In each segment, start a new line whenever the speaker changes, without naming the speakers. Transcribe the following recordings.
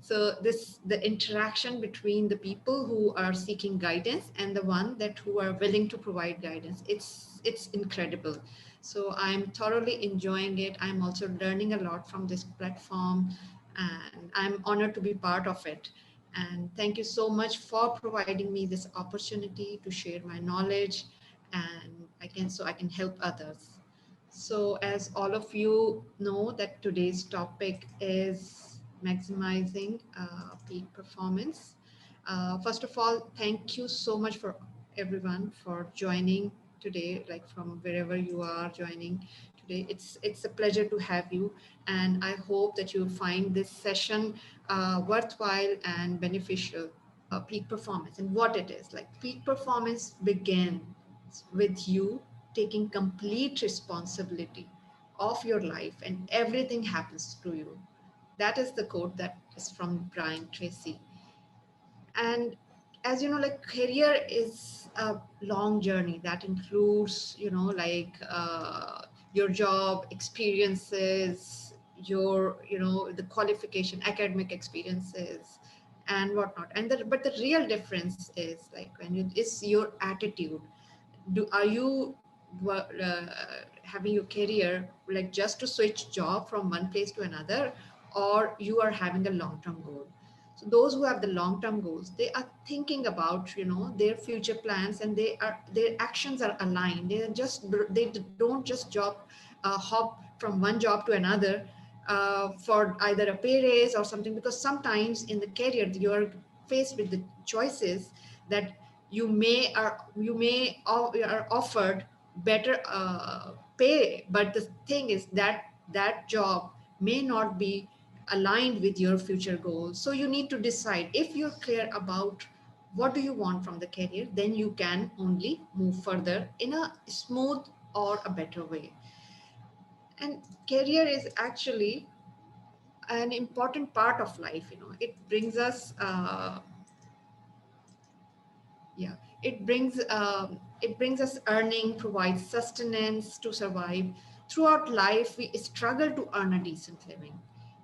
So the interaction between the people who are seeking guidance and the one that who are willing to provide guidance, it's incredible. So I'm thoroughly enjoying it. I'm also learning a lot from this platform, and I'm honored to be part of it. And thank you so much for providing me this opportunity to share my knowledge, and I can help others. So, as all of you know, that today's topic is maximizing peak performance. First of all, thank you so much for everyone for joining today, like from wherever you are joining today. It's a pleasure to have you, and I hope that you find this session worthwhile and beneficial. Peak performance and what it is. Like peak performance begins with you taking complete responsibility of your life, and everything happens to you. That is the quote that is from Brian Tracy. And as you know, like career is a long journey that includes, your job experiences, your, the qualification, academic experiences, and whatnot. But the real difference is like when you is your attitude. Are you having your career like just to switch job from one place to another, or you are having a long-term goal? So those who have the long-term goals, they are thinking about, their future plans, and their actions are aligned. They don't just hop from one job to another for either a pay raise or something, because sometimes in the career you are faced with the choices that you are offered better pay, but the thing is that that job may not be aligned with your future goals. So you need to decide. If you're clear about what do you want from the career, then you can only move further in a smooth or a better way. And career is actually an important part of life. It brings us yeah it brings us earning, provides sustenance to survive. Throughout life we struggle to earn a decent living.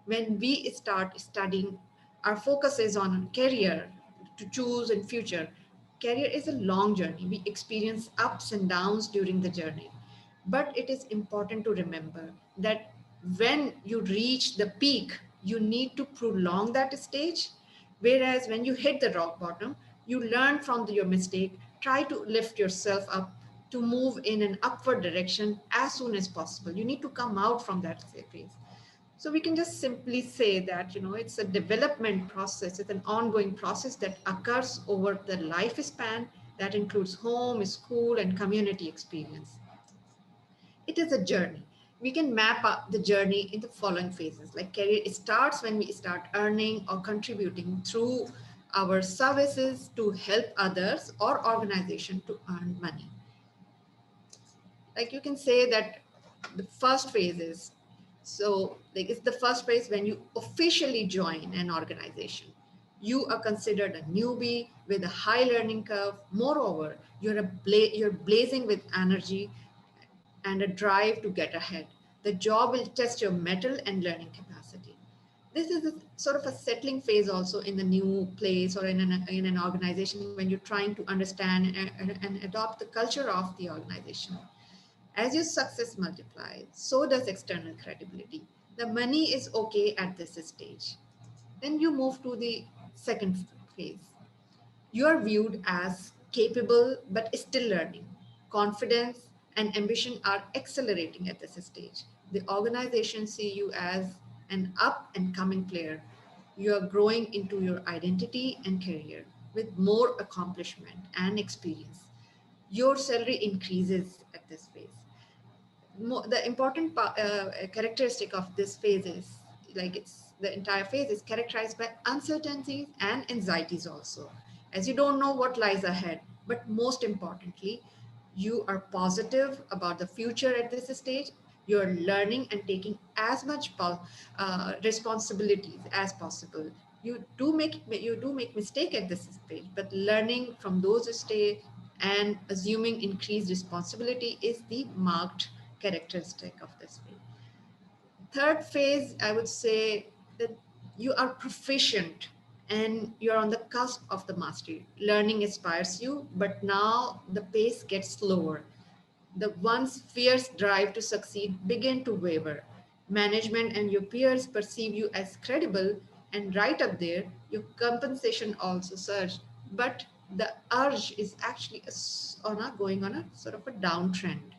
When we start studying, our focus is on career to choose in future. Career is a long journey. We experience ups and downs during the journey, but it is important to remember that when you reach the peak, you need to prolong that stage. Whereas when you hit the rock bottom, you learn from your mistake, try to lift yourself up to move in an upward direction as soon as possible. You need to come out from that phase. So we can just simply say that, it's a development process. It's an ongoing process that occurs over the lifespan, that includes home, school, and community experience. It is a journey. We can map out the journey in the following phases. Like career, it starts when we start earning or contributing through our services to help others or organization to earn money. Like you can say that the first phase is, so like it's the first phase when you officially join an organization. You are considered a newbie with a high learning curve. Moreover, you're blazing with energy and a drive to get ahead. The job will test your mental and learning capacity. This is a sort of a settling phase also in the new place or in an organization when you're trying to understand and adopt the culture of the organization. As your success multiplies, so does external credibility. The money is okay at this stage. Then you move to the second phase. You are viewed as capable but still learning. Confidence and ambition are accelerating at this stage. The organization see you as an up and coming player. You are growing into your identity and career with more accomplishment and experience. Your salary increases at this phase. The important characteristic of this phase is like it's the entire phase is characterized by uncertainties and anxieties also, as you don't know what lies ahead. But most importantly, you are positive about the future at this stage. You're learning and taking as much responsibilities as possible. You do make mistake at this stage, but learning from those stage and assuming increased responsibility is the marked characteristic of this phase. Third phase, I would say that You are proficient and you're on the cusp of the mastery. Learning inspires you, but now the pace gets slower. The once fierce drive to succeed begin to waver. Management and your peers perceive you as credible, and right up there, your compensation also surged. But the urge is actually going on a sort of a downtrend.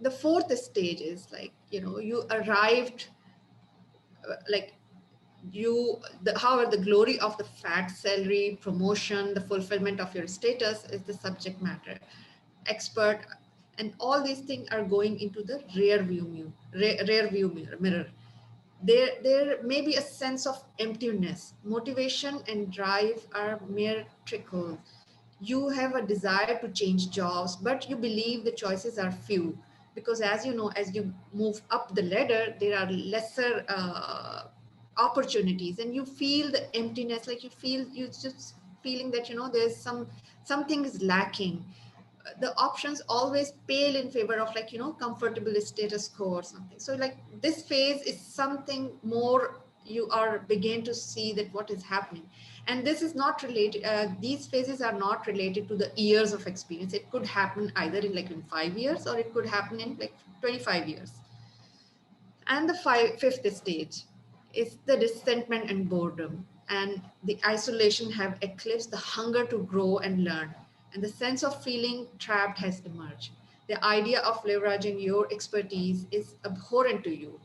The fourth stage is like, you arrived, like however, the glory of the fat salary, promotion, the fulfillment of your status is the subject matter expert, and all these things are going into the rear view mirror. There may be a sense of emptiness. Motivation and drive are mere trickles. You have a desire to change jobs, but you believe the choices are few, because as you know, as you move up the ladder, there are lesser opportunities, and you feel the emptiness, like you just feeling that there's something is lacking. The options always pale in favor of, like, comfortable status quo or something. So like this phase is something more, you are begin to see that what is happening. And this is not related, these phases are not related to the years of experience. It could happen either in 5 years, or it could happen in like 25 years. And the fifth stage is the resentment and boredom. And the isolation have eclipsed the hunger to grow and learn. And the sense of feeling trapped has emerged. The idea of leveraging your expertise is abhorrent to you,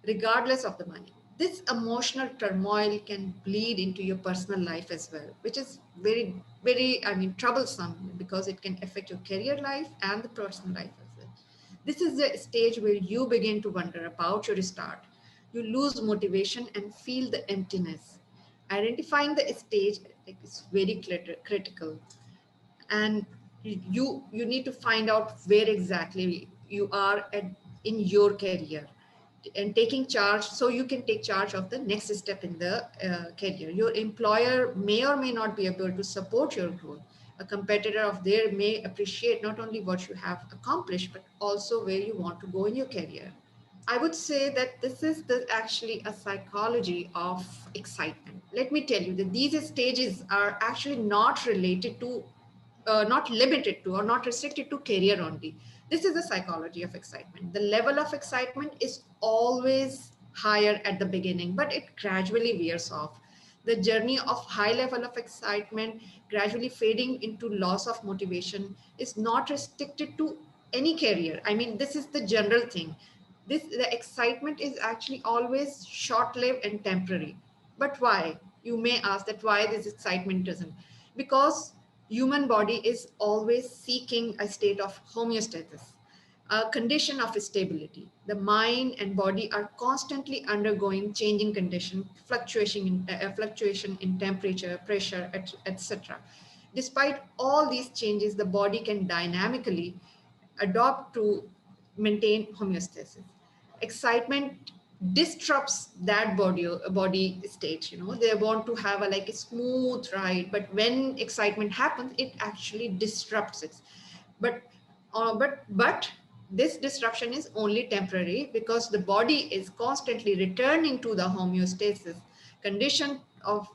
regardless of the money. This emotional turmoil can bleed into your personal life as well, which is very, very, troublesome, because it can affect your career life and the personal life as well. This is the stage where you begin to wonder about your start. You lose motivation and feel the emptiness. Identifying the stage, like, is very critical, and you need to find out where exactly you are at in your career, and taking charge, so you can take charge of the next step in the career. Your employer may or may not be able to support your growth. A competitor of theirs may appreciate not only what you have accomplished, but also where you want to go in your career. I would say that this is actually a psychology of excitement. Let me tell you that these stages are actually not related to, not limited to, or not restricted to career only. This is the psychology of excitement. The level of excitement is always higher at the beginning, but it gradually wears off. The journey of high level of excitement gradually fading into loss of motivation is not restricted to any career. I mean, this is the general thing. The excitement is actually always short-lived and temporary. But why? You may ask that why this excitement doesn't. Because human body is always seeking a state of homeostasis, a condition of stability. The mind and body are constantly undergoing changing condition, fluctuation in temperature, pressure, etc. Despite all these changes, the body can dynamically adopt to maintain homeostasis. Excitement disrupts that body state. They want to have a smooth ride, but when excitement happens, it actually disrupts it. But this disruption is only temporary, because the body is constantly returning to the homeostasis condition of,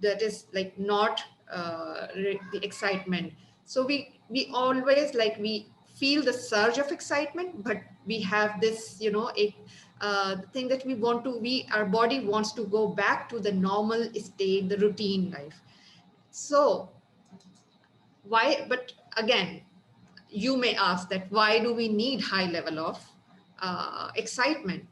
that is like not the excitement. So we always, like, we feel the surge of excitement, but we have this, the thing that our body wants to go back to the normal state, the routine life. So why? But again, you may ask that why do we need high level of excitement?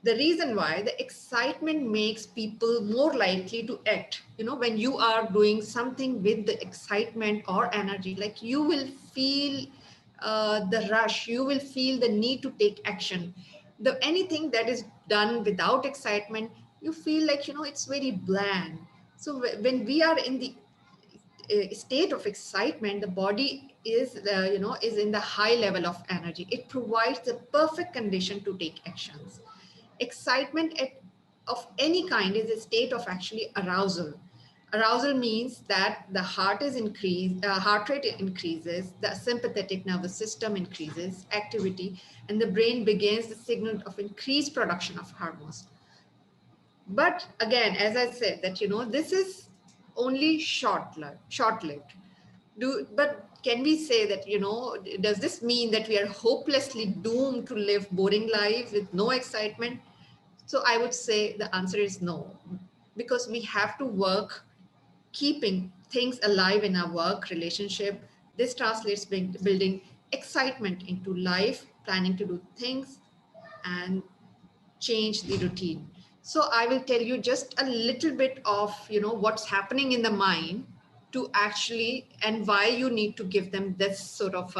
The reason why, the excitement makes people more likely to act. When you are doing something with the excitement or energy, like, you will feel the rush, you will feel the need to take action. Anything that is done without excitement, you feel like, it's very bland. So when we are in the state of excitement, the body is in the high level of energy. It provides the perfect condition to take actions. Excitement of any kind is a state of actually arousal. Arousal means that the heart rate increases, the sympathetic nervous system increases activity, and the brain begins the signal of increased production of hormones. But again, as I said, that this is only short-lived. But can we say that, does this mean that we are hopelessly doomed to live boring lives with no excitement? So I would say the answer is no, because we have to work keeping things alive in our work relationship. This translates building excitement into life, planning to do things, and change the routine. So I will tell you just a little bit of what's happening in the mind to actually, and why you need to give them this sort of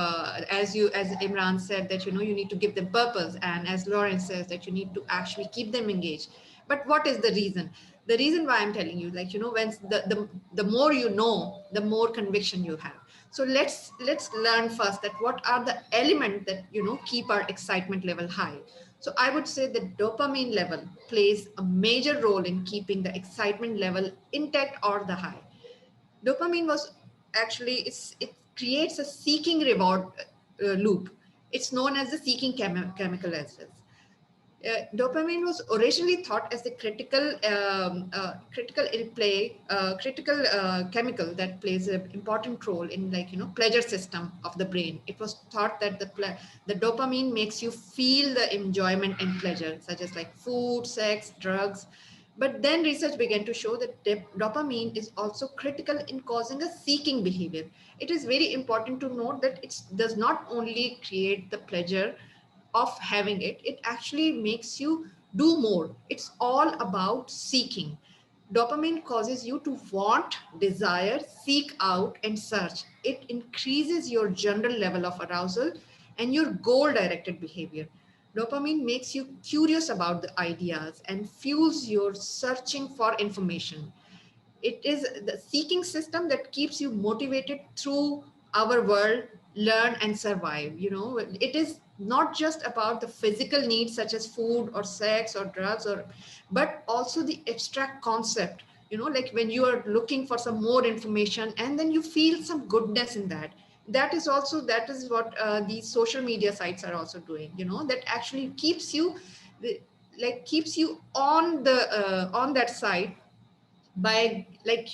as Imran said, that you need to give them purpose, and as Lawrence says, that you need to actually keep them engaged. But what is the reason? The reason why I'm telling you, like, when the more you know, the more conviction you have. So let's learn first that what are the elements that keep our excitement level high. So I would say the dopamine level plays a major role in keeping the excitement level intact or the high. Dopamine was actually, it creates a seeking reward loop. It's known as the seeking chemical as well. Dopamine was originally thought as the critical chemical that plays an important role in, like, pleasure system of the brain. It was thought that the dopamine makes you feel the enjoyment and pleasure, such as like food, sex, drugs. But then research began to show that dopamine is also critical in causing a seeking behavior. It is very important to note that it does not only create the pleasure of having it, it actually makes you do more. It's all about seeking. Dopamine causes you to want, desire, seek out, and search. It increases your general level of arousal and your goal directed behavior. Dopamine makes you curious about the ideas and fuels your searching for information. It is the seeking system that keeps you motivated through our world, learn and survive. It is not just about the physical needs such as food or sex or drugs, but also the abstract concept. Like when you are looking for some more information and then you feel some goodness in that. That is what these social media sites are also doing. That actually keeps you, keeps you on that site by, like,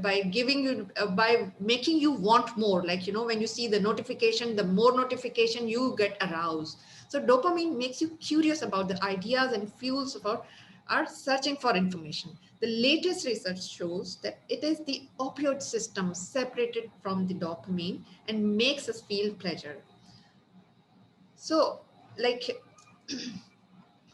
by giving you, by making you want more. Like, when you see the notification, the more notification you get aroused. So dopamine makes you curious about the ideas and fuels about are searching for information. The latest research shows that it is the opioid system separated from the dopamine and makes us feel pleasure. So, like,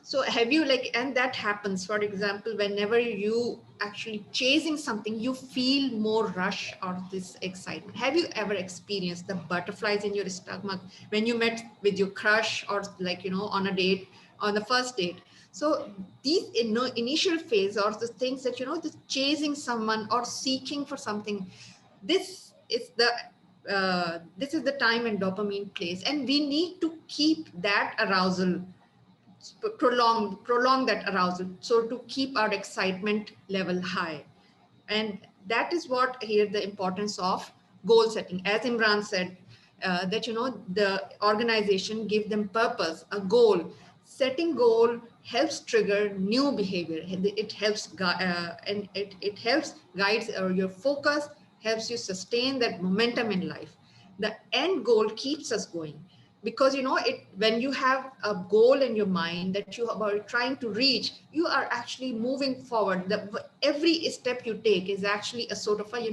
so have you, like, and that happens, for example, whenever you actually chasing something, you feel more rush or this excitement. Have you ever experienced the butterflies in your stomach when you met with your crush, or, like, on a date, on the first date? So these initial phase, or the things that, the chasing someone or seeking for something, this is the time when dopamine plays, and we need to keep that arousal, prolong that arousal, so to keep our excitement level high. And that is what here the importance of goal setting. As Imran said, that the organization give them purpose, a goal. Setting goal helps trigger new behavior. It helps and it helps guides your focus, helps you sustain that momentum in life. The end goal keeps us going, because it, when you have a goal in your mind that you are trying to reach, you are actually moving forward. Every step you take is actually a sort of a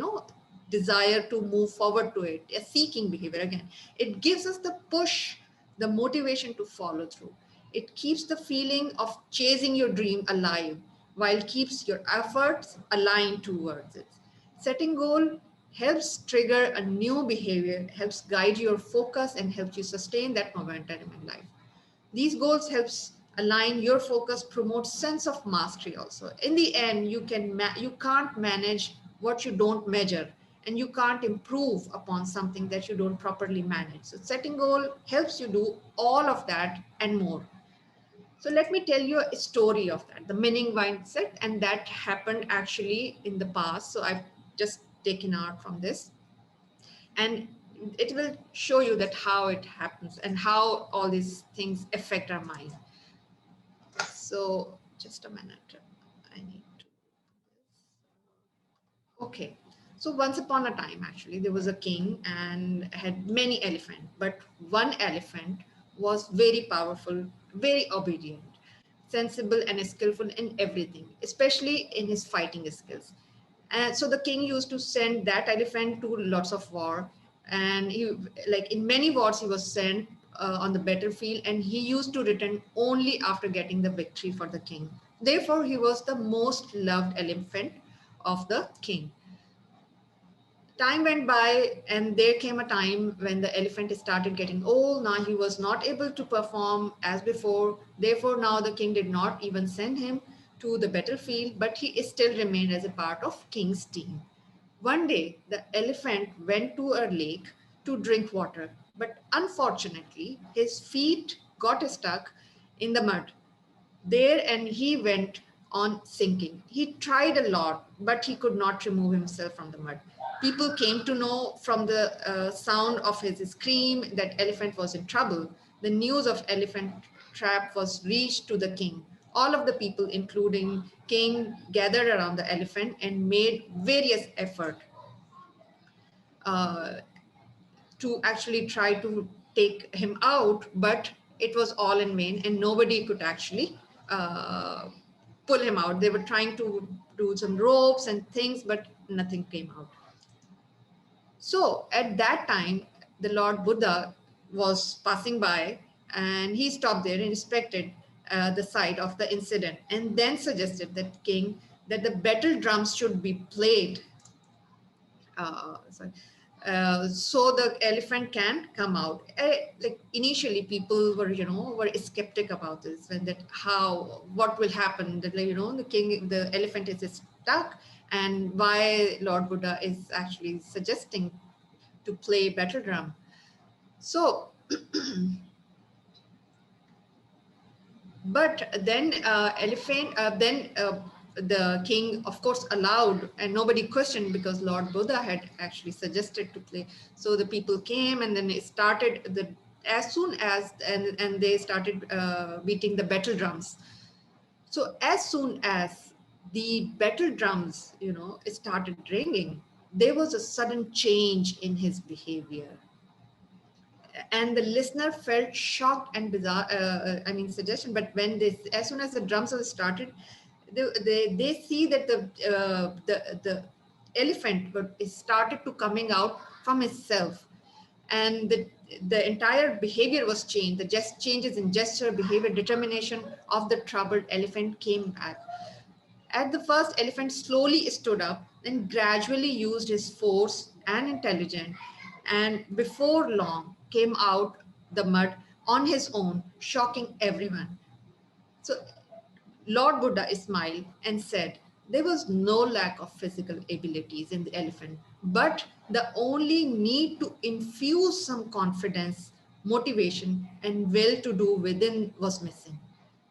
desire to move forward to it, a seeking behavior. Again, it gives us the push, the motivation to follow through. It keeps the feeling of chasing your dream alive, while keeps your efforts aligned towards it. Setting goal helps trigger a new behavior, helps guide your focus, and helps you sustain that momentum in life. These goals helps align your focus, promote sense of mastery also. In the end, you can't manage what you don't measure, and you can't improve upon something that you don't properly manage. So setting goal helps you do all of that and more. So let me tell you a story of that, the meaning mindset, and that happened actually in the past. So I've just taken out from this, and it will show you that how it happens and how all these things affect our mind. So Just a minute. I need to. Okay. So once upon a time, actually, there was a king and had many elephants, but one elephant was very powerful, very obedient, sensible, and skillful in everything, especially in his fighting skills. And so the king used to send that elephant to lots of war, and he, like in many wars, he was sent on the battlefield, and he used to return only after getting the victory for the king. Therefore, he was the most loved elephant of the king. Time went by, and there came a time when the elephant started getting old. Now he was not able to perform as before. Therefore, now the king did not even send him to the battlefield, but he still remained as a part of king's team. One day, the elephant went to a lake to drink water, but unfortunately, his feet got stuck in the mud there, and he went on sinking. He tried a lot, but he could not remove himself from the mud. People came to know from the sound of his scream that elephant was in trouble. The news of elephant trap was reached to the king. All of the people, including king, gathered around the elephant and made various efforts uh, to actually try to take him out, but it was all in vain, and nobody could actually uh, pull him out. They were trying to do some ropes and things, but nothing came out. So at that time, the Lord Buddha was passing by, and he stopped there and inspected the site of the incident, and then suggested that king that the battle drums should be played, sorry, so the elephant can come out. Like initially, people were, were skeptic about this, and that how what will happen. That, like, the king, the elephant is stuck, and why Lord Buddha is actually suggesting to play battle drum. So, but then the king, of course, allowed, and nobody questioned because Lord Buddha had actually suggested to play. So the people came, and then it started the as soon as and they started beating the battle drums. So as soon as the battle drums, started ringing, there was a sudden change in his behavior, and the listener felt shocked and bizarre, suggestion. But when this, as soon as the drums have started, they see that the elephant is started to coming out from itself, and the entire behavior was changed. The just changes in gesture, behavior, determination of the troubled elephant came back. At the first, elephant slowly stood up and gradually used his force and intelligence, and before long came out the mud on his own, shocking everyone. So Lord Buddha smiled and said, there was no lack of physical abilities in the elephant, but the only need to infuse some confidence, motivation, and will to do within was missing.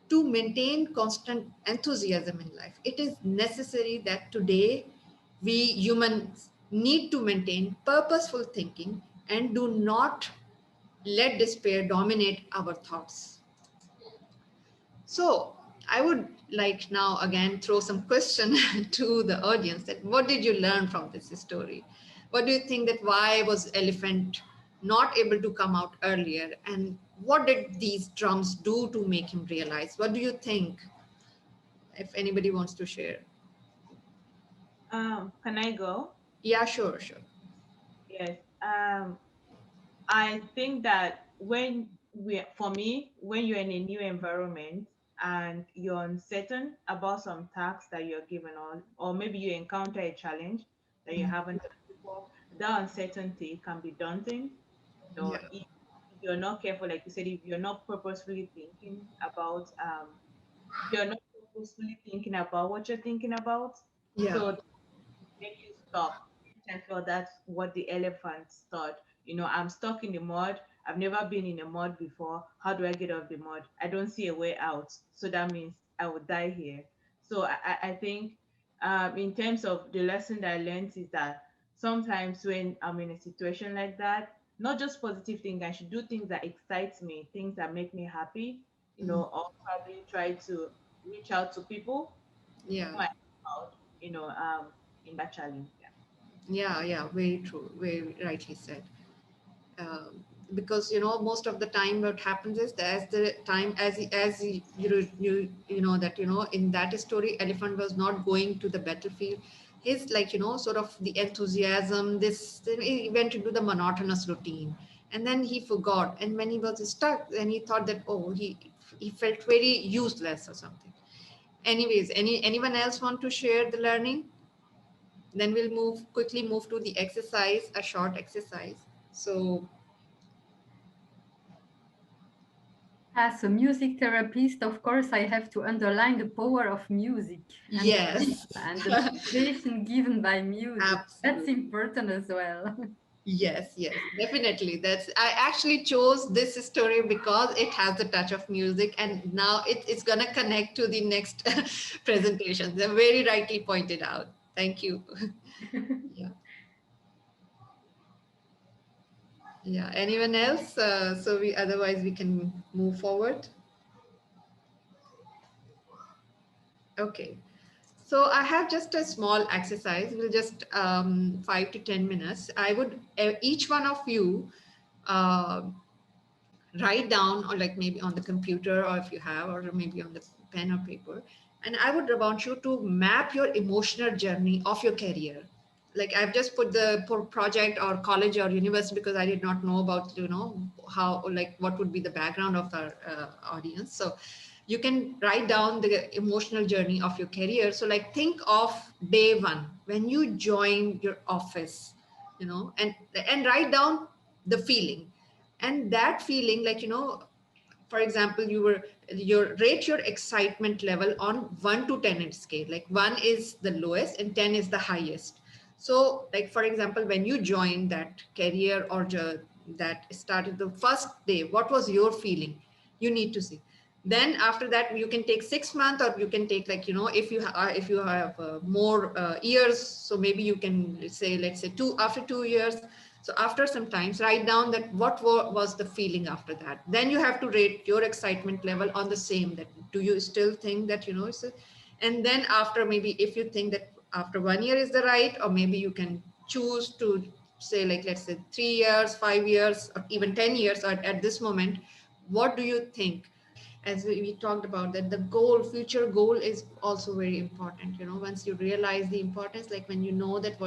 To maintain constant enthusiasm in life, it is necessary that today we humans need to maintain purposeful thinking and do not let despair dominate our thoughts. So I would like now again throw some question to the audience, that what did you learn from this story? What do you think, that why was elephant not able to come out earlier, and what did these drums do to make him realize? What do you think, if anybody wants to share?
Can I go?
Yeah, sure, sure.
Yes. I think that for me, when you're in a new environment and you're uncertain about some tasks that you're given, or maybe you encounter a challenge that you
Mm,
haven't done before, that uncertainty can be daunting.
yeah,
If you're not careful, like you said, if you're not purposefully thinking about, if you're not purposefully thinking about what you're thinking about,
yeah.
so make you stuck. I feel that's what the elephants thought. I'm stuck in the mud. I've never been in the mud before. How do I get off the mud? I don't see a way out. So that means I would die here. So I think, in terms of the lesson that I learned is that sometimes when I'm in a situation like that, not just positive things, I should do things that excite me, things that make me happy,
Mm,
or probably try to. reach out to people
Yeah.
who are involved, in that challenge. Yeah.
Yeah, yeah, very true, very rightly said. um, because most of the time what happens is that as the time you know that in that story elephant was not going to the battlefield. His like sort of the enthusiasm, this he went into the monotonous routine, and then he forgot, and when he was stuck and he thought that he felt very useless or something. Anyways, anyone else want to share the learning? Then we'll move to the exercise, a short exercise. So
As a music therapist, of course, I have to underline the power of music and the
yes.
feel and the sensation given by music. That's
Absolutely.
important as well.
Yes, yes, definitely. I actually chose this story because it has the touch of music, and now it's gonna connect to the next presentation. They're very rightly pointed out. Thank you. Yeah. Yeah. Anyone else? So we otherwise we can move forward. Okay. So I have just a small exercise. We'll just 5 to 10 minutes. I would each one of you uh, write down, or like maybe on the computer, or if you have, or maybe on the pen or paper, and I would want you to map your emotional journey of your career. Like I've just put the project or college or university because I did not know about how, like what would be the background of our audience. So you can write down the emotional journey of your career. So like think of day one when you join your office, and write down the feeling. And that feeling, like for example, your rate your excitement level on 1 to 10 scale. Like 1 is the lowest and 10 is the highest. So like for example, when you joined that career or that started the first day, what was your feeling? You need to see. Then after that you can take 6 months, or you can take, like if you have more years, so maybe you can say, let's say after 2 years. So after some times, write down that what was the feeling after that. Then you have to rate your excitement level on the same. That do you still think that and then after, maybe if you think that after 1 year is the right, or maybe you can choose to say, like let's say 3 years, 5 years, or even 10 years. Or at this moment, what do you think? As we talked about, that the future goal is also very important. Once you realize the importance, like when you know that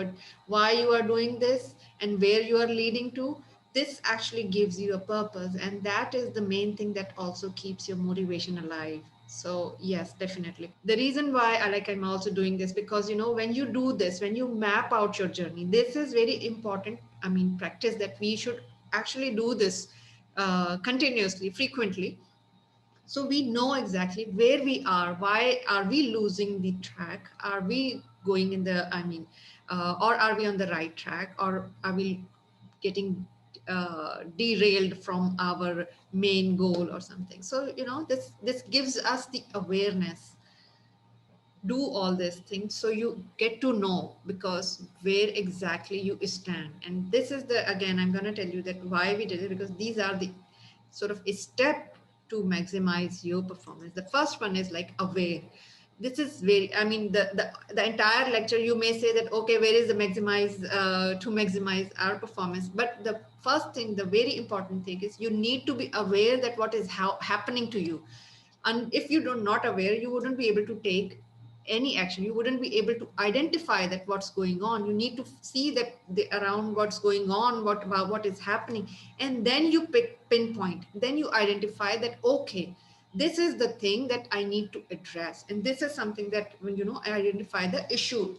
why you are doing this and where you are leading to, this actually gives you a purpose, and that is the main thing that also keeps your motivation alive. So yes, definitely the reason why I'm also doing this, because when you do this, when you map out your journey, this is very important. I mean, practice that we should actually do this continuously, frequently, so we know exactly where we are. Why are we losing the track? Are we going in the, or are we on the right track, or are we getting derailed from our main goal or something? So this gives us the awareness. Do all these things so you get to know, because where exactly you stand. And this is the, again, I'm going to tell you that why we did it, because these are the sort of a step to maximize your performance. The first one is like aware. This is very, I mean, the entire lecture you may say that, okay, where is the to maximize our performance? But the first thing, the very important thing is you need to be aware that what is happening to you. And if you are not aware, you wouldn't be able to take any action. You wouldn't be able to identify that what's going on. You need to see that around what's going on, what is happening, and then you pinpoint, then you identify that, okay, this is the thing that I need to address, and this is something that when I identify the issue.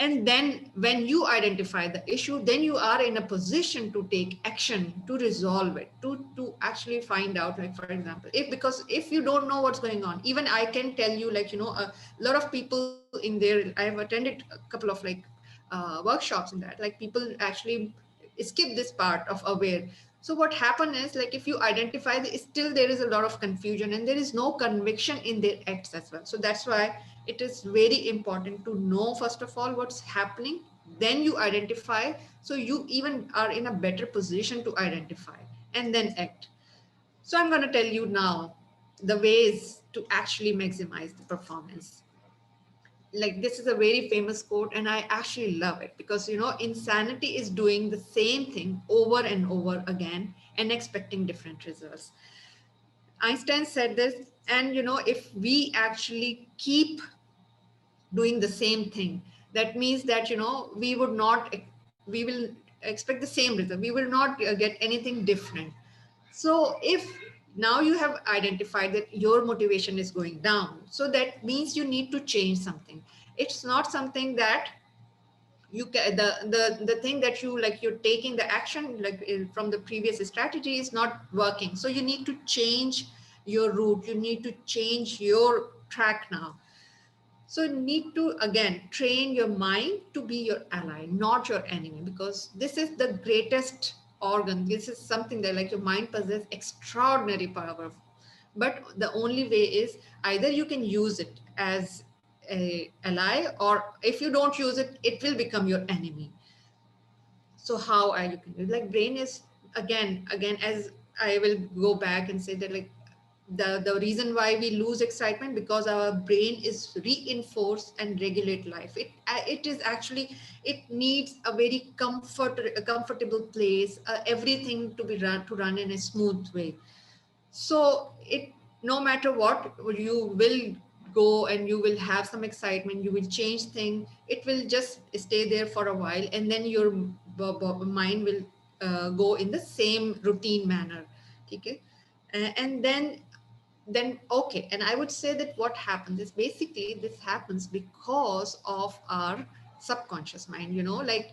And then when you identify the issue, then you are in a position to take action to resolve it, to actually find out, like for example, if you don't know what's going on, even I can tell you, like a lot of people in there, I have attended a couple of like workshops in that, like people actually skip this part of aware. So what happened is, like if you identify still there is a lot of confusion and there is no conviction in their acts as well. So that's why it is very important to know first of all what's happening, then you identify, so you even are in a better position to identify and then act. So I'm going to tell you now, the ways to actually maximize the performance. Like, this is a very famous quote, and I actually love it, because insanity is doing the same thing over and over again and expecting different results. Einstein said this, and if we actually keep doing the same thing, that means that we would not, we will expect the same result, we will not get anything different. So if now you have identified that your motivation is going down, so that means you need to change something. It's not something that you can, the thing that you like, you're taking the action like from the previous strategy is not working, so you need to change your route, you need to change your track now. So you need to again train your mind to be your ally, not your enemy, because this is the greatest organ. This is something that like your mind possesses extraordinary power. But the only way is either you can use it as a ally, or if you don't use it, it will become your enemy. So how are you can do, like, brain is again, as I will go back and say that, like, the reason why we lose excitement, because our brain is reinforced and regulate life. It is actually, it needs a very a comfortable place, everything to be run in a smooth way. So it, no matter what, you will go and you will have some excitement, you will change thing, it will just stay there for a while, and then your mind will go in the same routine manner. Okay. And then okay, and I would say that what happens is, basically this happens because of our subconscious mind, like,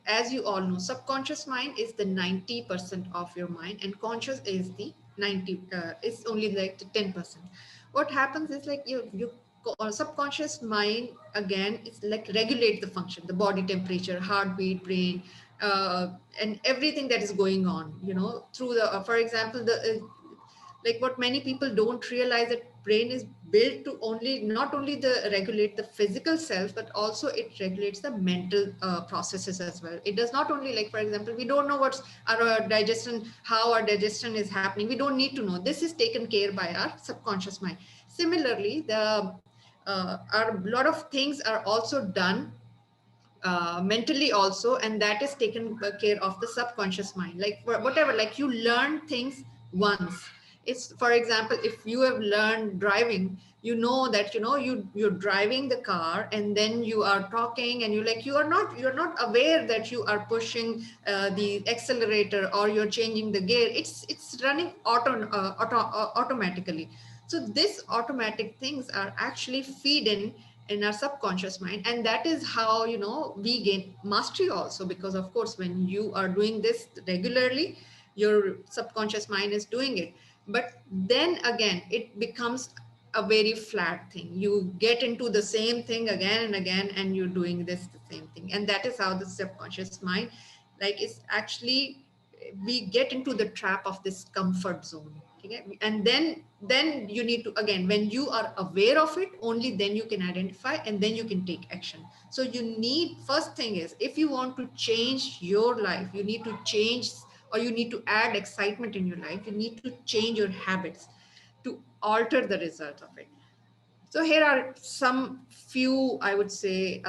as you all know, subconscious mind is the 90% of your mind, and conscious is the 90, is only like the 10%. What happens is, like, subconscious mind again, it's like regulate the function, the body temperature, heartbeat, brain, uh, and everything that is going on, through the for example, the like, what many people don't realize, that brain is built to only, not only the regulate the physical self, but also it regulates the mental processes as well. It does not only, like, for example, we don't know what's our digestion, how our digestion is happening, we don't need to know. This is taken care by our subconscious mind. Similarly, the our lot of things are also done mentally also, and that is taken care of the subconscious mind. Like, whatever, like, you learn things once. It's, for example, if you have learned driving, that you're driving the car, and then you are talking, and you're not aware that you are pushing the accelerator, or you're changing the gear. It's running automatically. So this automatic things are actually feed in our subconscious mind, and that is how we gain mastery also, because of course when you are doing this regularly, your subconscious mind is doing it. But then again, it becomes a very flat thing. You get into the same thing again and again, and you're doing this the same thing, and that is how the subconscious mind, like, is actually, we get into the trap of this comfort zone. Okay? And then you need to, again, when you are aware of it, only then you can identify, and then you can take action. So you need, first thing is, if you want to change your life, you need to change, or you need to add excitement in your life, you need to change your habits to alter the result of it. So here are some few, I would say,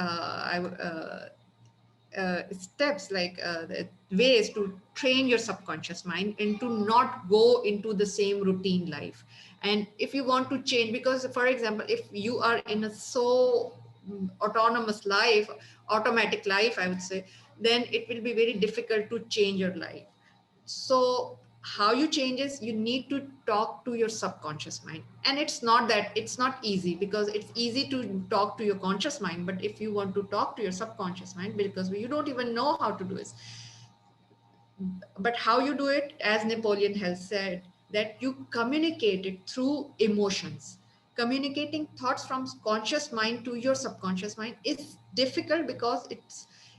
steps, like the ways to train your subconscious mind and to not go into the same routine life. And if you want to change, because for example, if you are in a so autonomous life, automatic life, I would say, then it will be very difficult to change your life. So how you change is, you need to talk to your subconscious mind, and it's not easy, because it's easy to talk to your conscious mind, but if you want to talk to your subconscious mind, because you don't even know how to do it. But how you do it, as Napoleon has said, that you communicate it through emotions. Communicating thoughts from conscious mind to your subconscious mind is difficult, because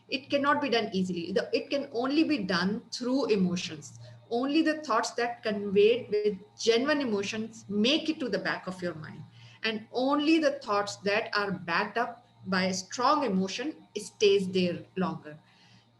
it cannot be done easily. It can only be done through emotions. Only the thoughts that conveyed with genuine emotions make it to the back of your mind, and only the thoughts that are backed up by a strong emotion stays there longer.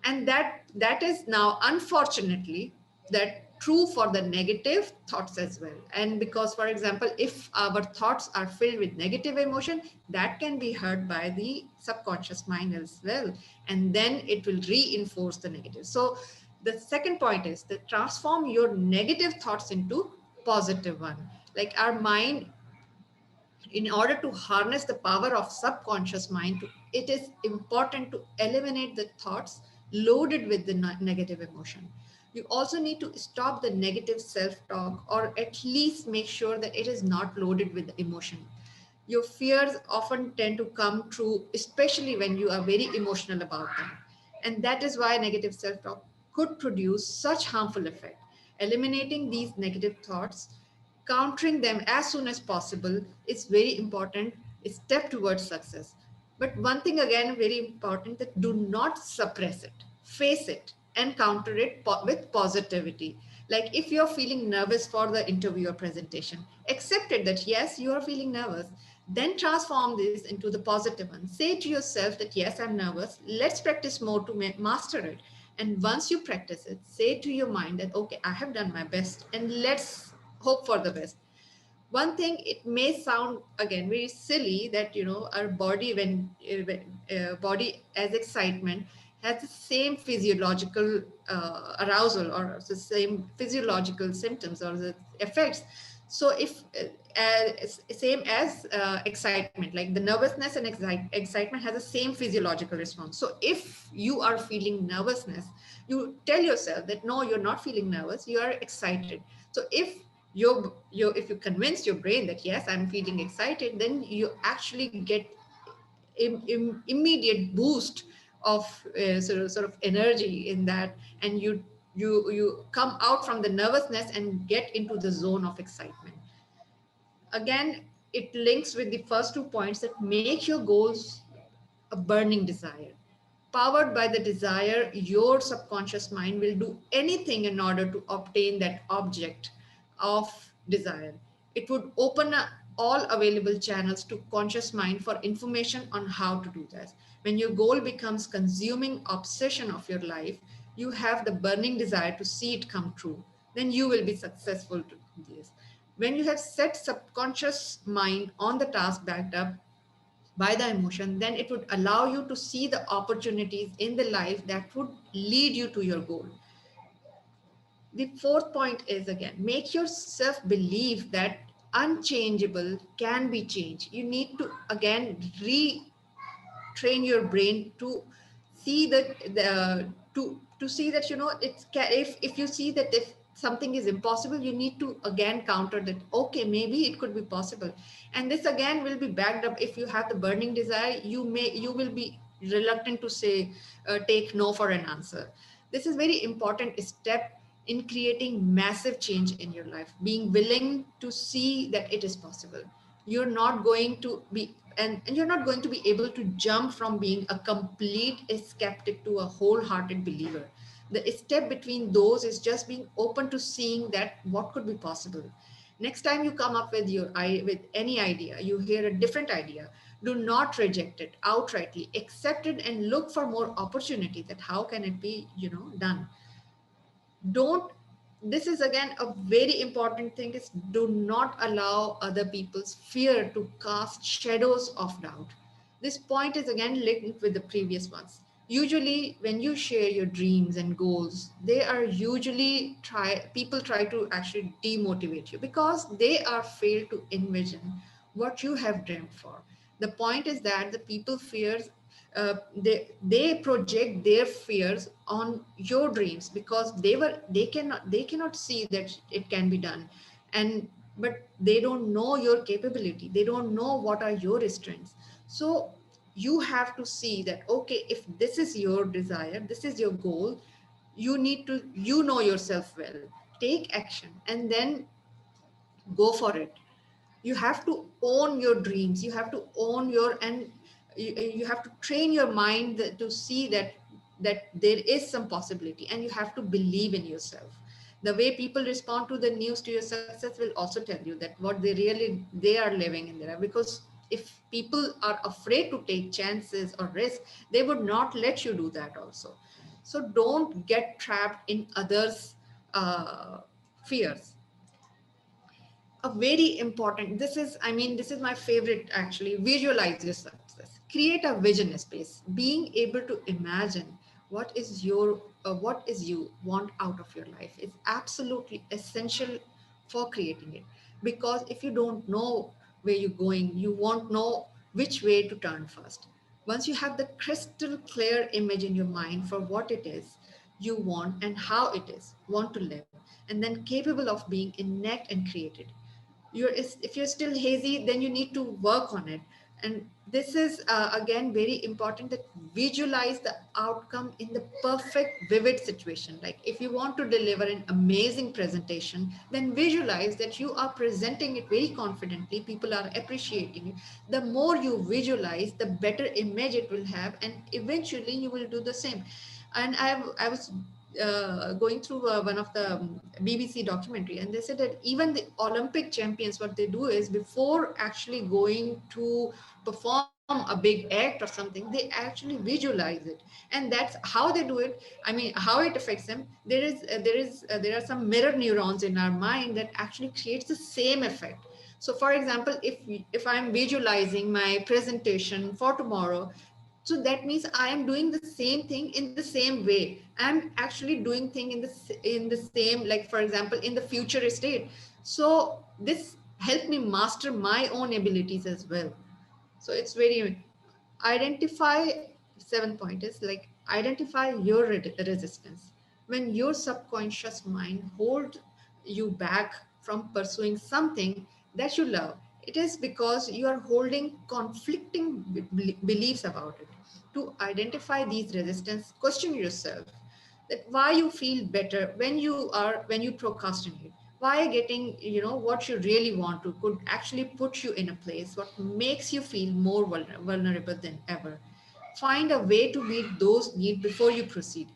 And that is now, unfortunately, that true for the negative thoughts as well. And because, for example, if our thoughts are filled with negative emotion, that can be heard by the subconscious mind as well, and then it will reinforce the negative. So the second point is to transform your negative thoughts into positive one. Like our mind, in order to harness the power of subconscious mind, it is important to eliminate the thoughts loaded with the negative emotion. You also need to stop the negative self-talk, or at least make sure that it is not loaded with emotion. Your fears often tend to come true, especially when you are very emotional about them. And that is why negative self-talk could produce such harmful effect. Eliminating these negative thoughts, countering them as soon as possible, is very important step towards success. But one thing again very important, that do not suppress it, face it and counter it with positivity. Like if you're feeling nervous for the interview or presentation, accept it that yes, you are feeling nervous. Then transform this into the positive one. Say to yourself that yes, I'm nervous, let's practice more to master it. And once you practice it, say to your mind that okay, I have done my best, and let's hope for the best. One thing, it may sound again very silly that our body, when body as excitement, has the same physiological arousal, or the same physiological symptoms or the effects. So if same as excitement, like the nervousness and excitement has the same physiological response. So if you are feeling nervousness, you tell yourself that no, you're not feeling nervous, you are excited. So if you convince your brain that yes, I'm feeling excited, then you actually get immediate boost of sort of energy in that, and you come out from the nervousness and get into the zone of excitement. Again, it links with the first 2 points, that make your goals a burning desire. Powered by the desire, your subconscious mind will do anything in order to obtain that object of desire. It would open all available channels to conscious mind for information on how to do that. When your goal becomes consuming obsession of your life, you have the burning desire to see it come true. Then you will be successful to this. When you have set subconscious mind on the task backed up by the emotion, then it would allow you to see the opportunities in the life that would lead you to your goal. The fourth point is again, make yourself believe that unchangeable can be changed. You need to again train your brain to see that to see that if you see that if something is impossible, you need to again counter that okay, maybe it could be possible. And this again will be backed up. If you have the burning desire, you will be reluctant to say take no for an answer. This is very important step in creating massive change in your life, being willing to see that it is possible. You're not going to be and you're not going to be able to jump from being a complete skeptic to a wholehearted believer. The step between those is just being open to seeing that what could be possible. Next time you come up with with any idea, you hear a different idea, do not reject it outrightly, accept it and look for more opportunity, that how can it be done. Don't This is again a very important thing, is do not allow other people's fear to cast shadows of doubt. This point is again linked with the previous ones. Usually when you share your dreams and goals, they are usually people try to actually demotivate you because they are failed to envision what you have dreamt for. The point is that the people fears, they project their fears on your dreams because they cannot see that it can be done. And but they don't know your capability, they don't know what are your strengths. So you have to see that okay, if this is your desire, this is your goal, you need to yourself well, take action and then go for it. You have to own your dreams, you have to own your and you have to train your mind to see that there is some possibility, and you have to believe in yourself. The way people respond to the news to your success will also tell you that what they are living in there, because if people are afraid to take chances or risk, they would not let you do that also. So don't get trapped in others uh, fears. A very important, this is, I mean, this is my favorite actually. Visualize your success, create a vision space, being able to imagine what is you want out of your life is absolutely essential for creating it. Because if you don't know where you're going, you won't know which way to turn first. Once you have the crystal clear image in your mind for what it is you want and how it is want to live, and then capable of being enact and created, if you're still hazy, then you need to work on it. And this is again very important, that visualize the outcome in the perfect vivid situation. Like if you want to deliver an amazing presentation, then visualize that you are presenting it very confidently, people are appreciating it. The more you visualize, the better image it will have, and eventually you will do the same. And I was going through one of the BBC documentary, and they said that even the Olympic champions, what they do is before actually going to perform a big act or something, they actually visualize it, and that's how they do it. I mean, how it affects them. There are some mirror neurons in our mind that actually creates the same effect. So, for example, if I'm visualizing my presentation for tomorrow, so that means I am doing the same thing in the same way. I'm actually doing thing in the same, like for example, in the future state. So this helped me master my own abilities as well. So it's very identify. Seventh point is like identify your resistance. When your subconscious mind hold you back from pursuing something that you love, it is because you are holding conflicting beliefs about it. To identify these resistance, question yourself that why you feel better when you procrastinate. Why getting what you really want to could actually put you in a place what makes you feel more vulnerable than ever. Find a way to meet those needs before you proceed.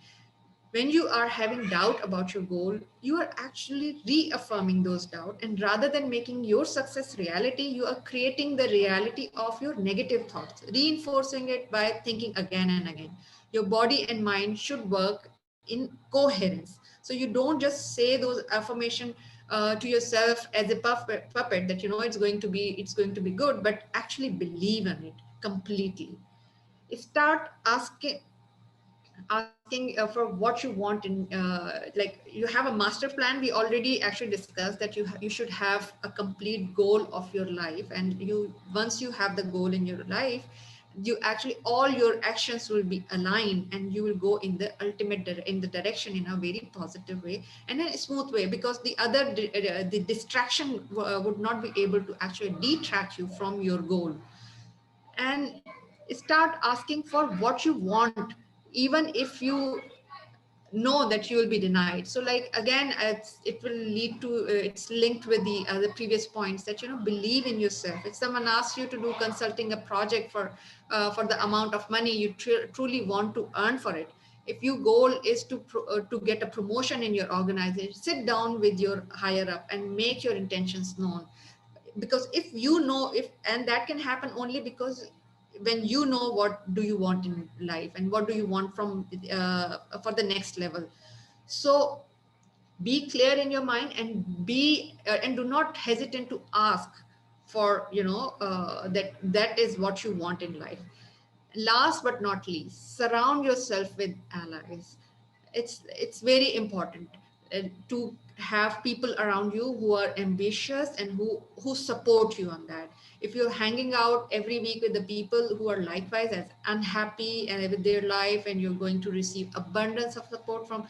When you are having doubt about your goal, you are actually reaffirming those doubts, and rather than making your success reality, you are creating the reality of your negative thoughts, reinforcing it by thinking again and again. Your body and mind should work in coherence, so you don't just say those affirmation to yourself as a puppet that it's going to be good, but actually believe in it completely. Start asking for what you want in like you have a master plan. We already actually discussed that you should have a complete goal of your life, and you once you have the goal in your life, you actually all your actions will be aligned, and you will go in the in the direction in a very positive way and a smooth way, because the distraction would not be able to actually detract you from your goal. And start asking for what you want, even if you know that you will be denied. So like again, it will lead to it's linked with the other previous points, that believe in yourself. If someone asks you to do consulting a project for the amount of money you truly want to earn for it, if your goal is to get a promotion in your organization, sit down with your higher up and make your intentions known. Because if you know, if and that can happen only because when you know what do you want in life and what do you want from for the next level. So be clear in your mind, and be and do not hesitate to ask for that is what you want in life. Last but not least, surround yourself with allies. It's very important to have people around you who are ambitious and who support you on that. If you're hanging out every week with the people who are likewise as unhappy and with their life, and you're going to receive abundance of support from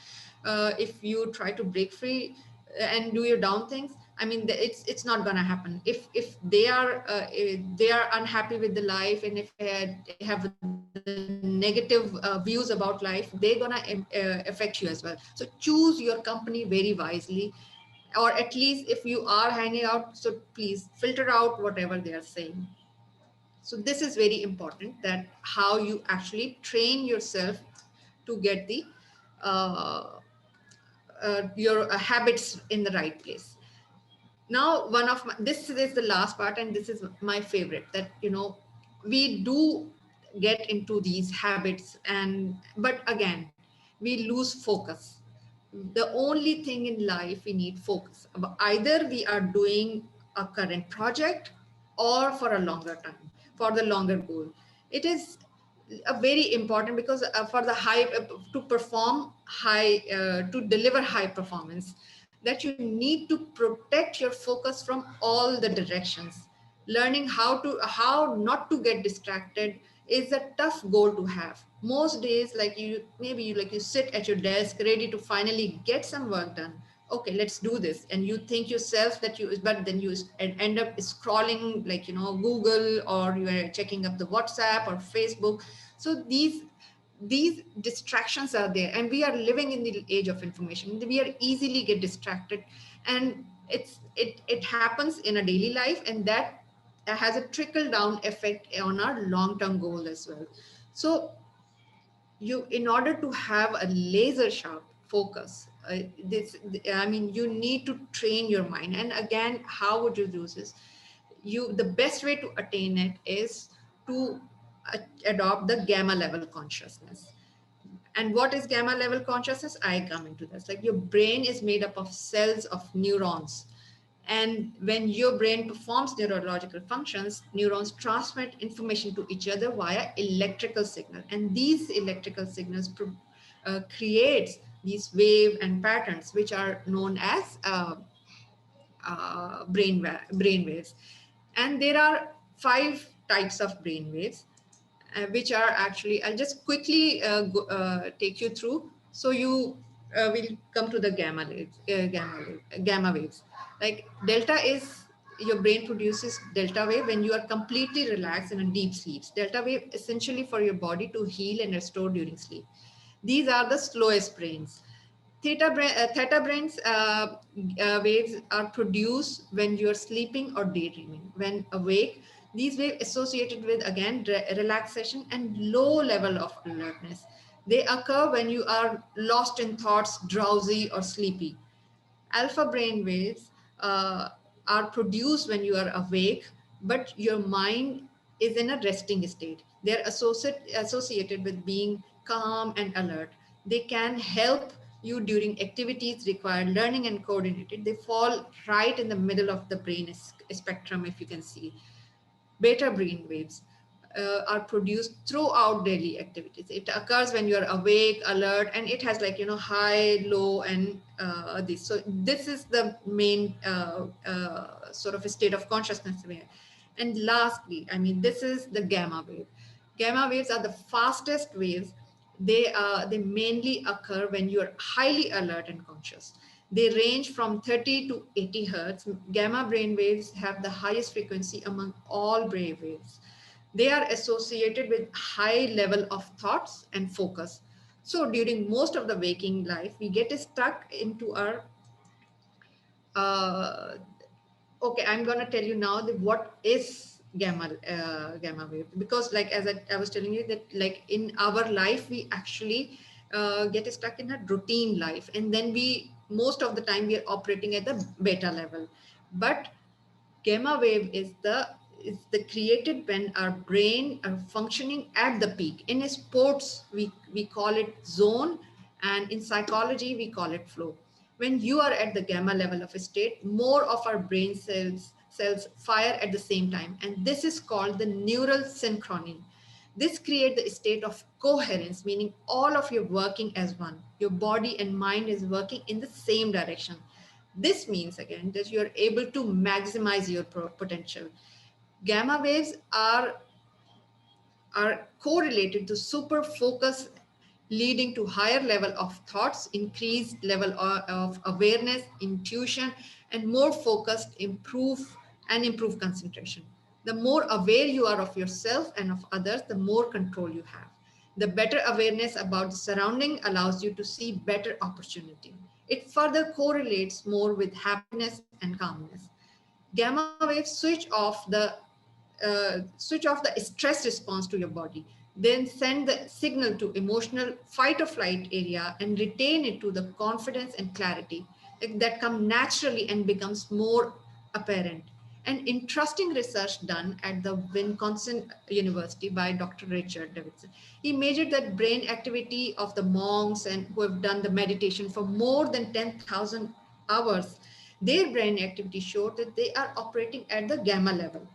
if you try to break free and do your down things, I mean it's not gonna happen. If they are unhappy with the life, and if they have the negative views about life, they're gonna affect you as well. So choose your company very wisely, or at least if you are hanging out, so please filter out whatever they are saying. So this is very important, that how you actually train yourself to get the uh, your habits in the right place. Now this is the last part, and this is my favorite, that we do get into these habits, and but again we lose focus. The only thing in life we need focus. Either we are doing a current project or for a longer time, for the longer goal. It is a very important because for the high to perform high to deliver high performance, that you need to protect your focus from all the directions. Learning how not to get distracted is a tough goal to have. Most days, like you maybe you like you sit at your desk ready to finally get some work done. Okay, let's do this, and you think yourself that you, but then you end up scrolling, like Google, or you are checking up the WhatsApp or Facebook. So these distractions are there, and we are living in the age of information. We are easily get distracted, and it happens in a daily life, and that has a trickle down effect on our long term goal as well. So you, in order to have a laser sharp focus, this I mean, you need to train your mind. And again, how would you do this? You, the best way to attain it is to adopt the gamma level consciousness. And what is gamma level consciousness? I come into this. Like, your brain is made up of cells of neurons. And when your brain performs neurological functions, neurons transmit information to each other via electrical signal. And these electrical signals creates these wave and patterns, which are known as brain waves. And there are 5 types of brain waves, which are actually, I'll just quickly take you through. So you will come to the gamma waves. Like, delta is, your brain produces delta wave when you are completely relaxed in a deep sleep. Delta wave essentially for your body to heal and restore during sleep. These are the slowest brains. Theta brains waves are produced when you are sleeping or daydreaming. When awake, these waves associated with, again, relaxation and low level of alertness. They occur when you are lost in thoughts, drowsy, or sleepy. Alpha brain waves are produced when you are awake, but your mind is in a resting state. They're associated with being calm and alert. They can help you during activities required learning and coordinated. They fall right in the middle of the brain spectrum, if you can see. Beta brain waves are produced throughout daily activities. It occurs when you're awake, alert, and it has, like, high, low, and this. So this is the main sort of a state of consciousness where. And lastly, I mean, this is the gamma wave. Gamma waves are the fastest waves. They mainly occur when you are highly alert and conscious. They range from 30 to 80 hertz. Gamma brain waves have the highest frequency among all brain waves. They are associated with high level of thoughts and focus. So during most of the waking life, we get stuck into our uh, okay, I'm going to tell you now what is gamma wave, because, like, as I was telling you, that, like, in our life we actually get stuck in a routine life, and then we, most of the time, we are operating at the beta level. But gamma wave is the created when our brain are functioning at the peak. In sports, we call it zone, and in psychology we call it flow. When you are at the gamma level of a state, more of our brain cells fire at the same time, and this is called the neural synchrony. This creates the state of coherence, meaning all of you working as one. Your body and mind is working in the same direction. This means, again, that you are able to maximize your potential. Gamma waves are correlated to super focus, leading to higher level of thoughts, increased level of awareness, intuition, and more focused, improve concentration. The more aware you are of yourself and of others, the more control you have. The better awareness about the surrounding allows you to see better opportunity. It further correlates more with happiness and calmness. Gamma waves switch off the stress response to your body, then send the signal to emotional fight or flight area and retain it to the confidence and clarity that come naturally and becomes more apparent. An interesting research done at the Wisconsin University by Dr. Richard Davidson. He measured the brain activity of the monks and who have done the meditation for more than 10,000 hours. Their brain activity showed that they are operating at the gamma level.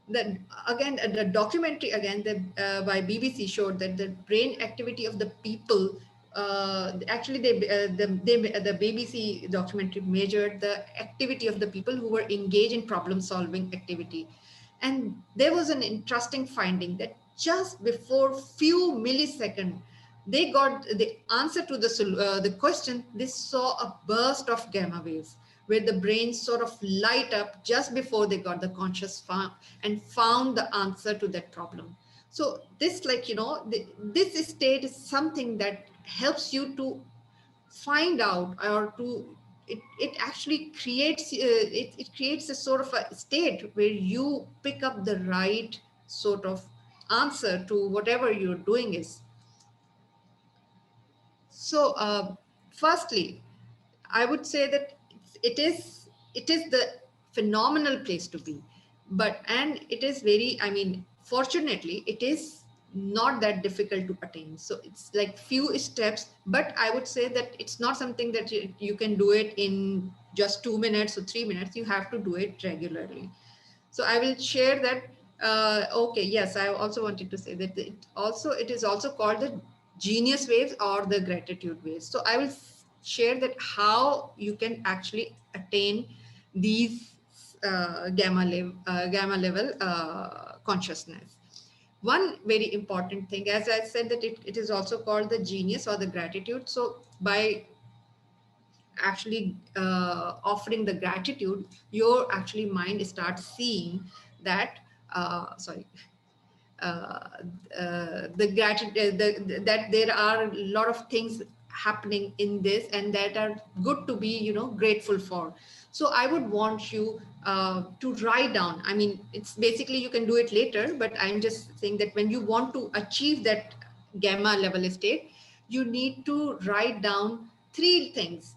The, again, the documentary again by BBC showed that the brain activity of the people, actually the BBC documentary measured the activity of the people who were engaged in problem solving activity. And there was an interesting finding that just before few milliseconds they got the answer to the question, they saw a burst of gamma waves where the brain sort of light up just before they got the conscious and found the answer to that problem. So this, like, this state is something that helps you to find out, or to it actually creates it creates a sort of a state where you pick up the right sort of answer to whatever you're doing is. So, firstly, I would say that it is the phenomenal place to be, and it is very. I mean, fortunately, it is not that difficult to attain. So it's like few steps, but I would say that it's not something that you can do it in just 2 minutes or 3 minutes. You have to do it regularly. So I will share that. Okay, yes, I also wanted to say that it is also called the genius waves or the gratitude waves. So I will share that how you can actually attain these gamma level consciousness. One very important thing, as I said, that it is also called the genius or the gratitude. So by actually offering the gratitude, your actually mind starts seeing that sorry uh, the gratitude that there are a lot of things happening in this and that are good to be grateful for. So I would want you to write down. I mean, it's basically you can do it later, but I'm just saying that when you want to achieve that gamma level state, you need to write down 3 things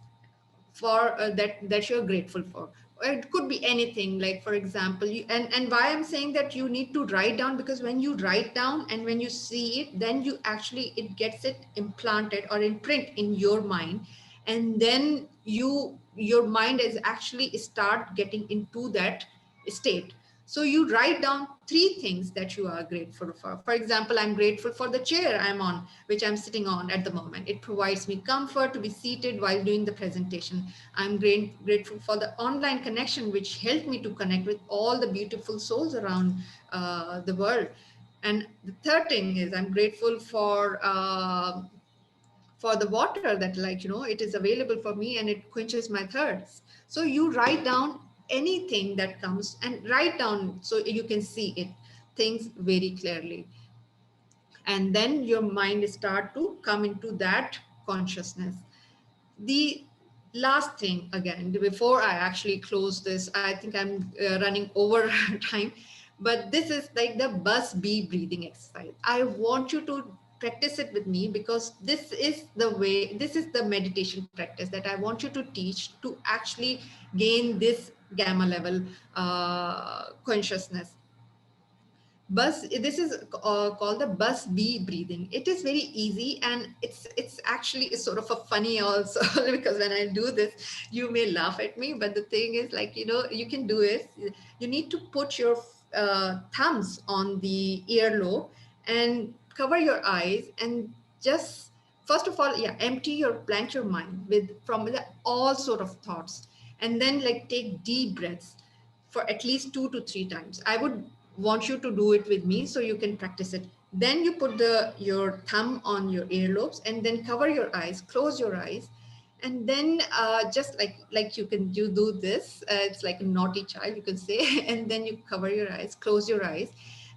for that you're grateful for. It could be anything, like for example, and why I'm saying that you need to write down, because when you write down and when you see it, then you actually it gets it implanted or imprint in your mind, and then your mind is actually start getting into that state. So you write down 3 things that you are grateful for. For example, I'm grateful for the chair I'm on, which I'm sitting on at the moment. It provides me comfort to be seated while doing the presentation. I'm grateful for the online connection, which helped me to connect with all the beautiful souls around the world. And the third thing is I'm grateful for the water that, like, it is available for me and it quenches my thirst. So you write down anything that comes and write down so you can see it, things very clearly. And then your mind start to come into that consciousness. The last thing, again, before I actually close this, I think I'm running over time, but this is like the bus B breathing exercise. I want you to practice it with me, because this is the meditation practice that I want you to teach to actually gain this gamma level consciousness. This is called the bus B breathing. It is very easy, and it's actually sort of a funny also because when I do this, you may laugh at me, but the thing is, like, you can do it. You need to put your thumbs on the earlobe and cover your eyes, and just first of all, yeah, blank your mind with from all sort of thoughts, and then, like, take deep breaths for at least 2 to 3 times. I would want you to do it with me so you can practice it. Then you put your thumb on your earlobes and then cover your eyes, close your eyes, and then just like you do this. It's like a naughty child, you can say, and then you cover your eyes, close your eyes,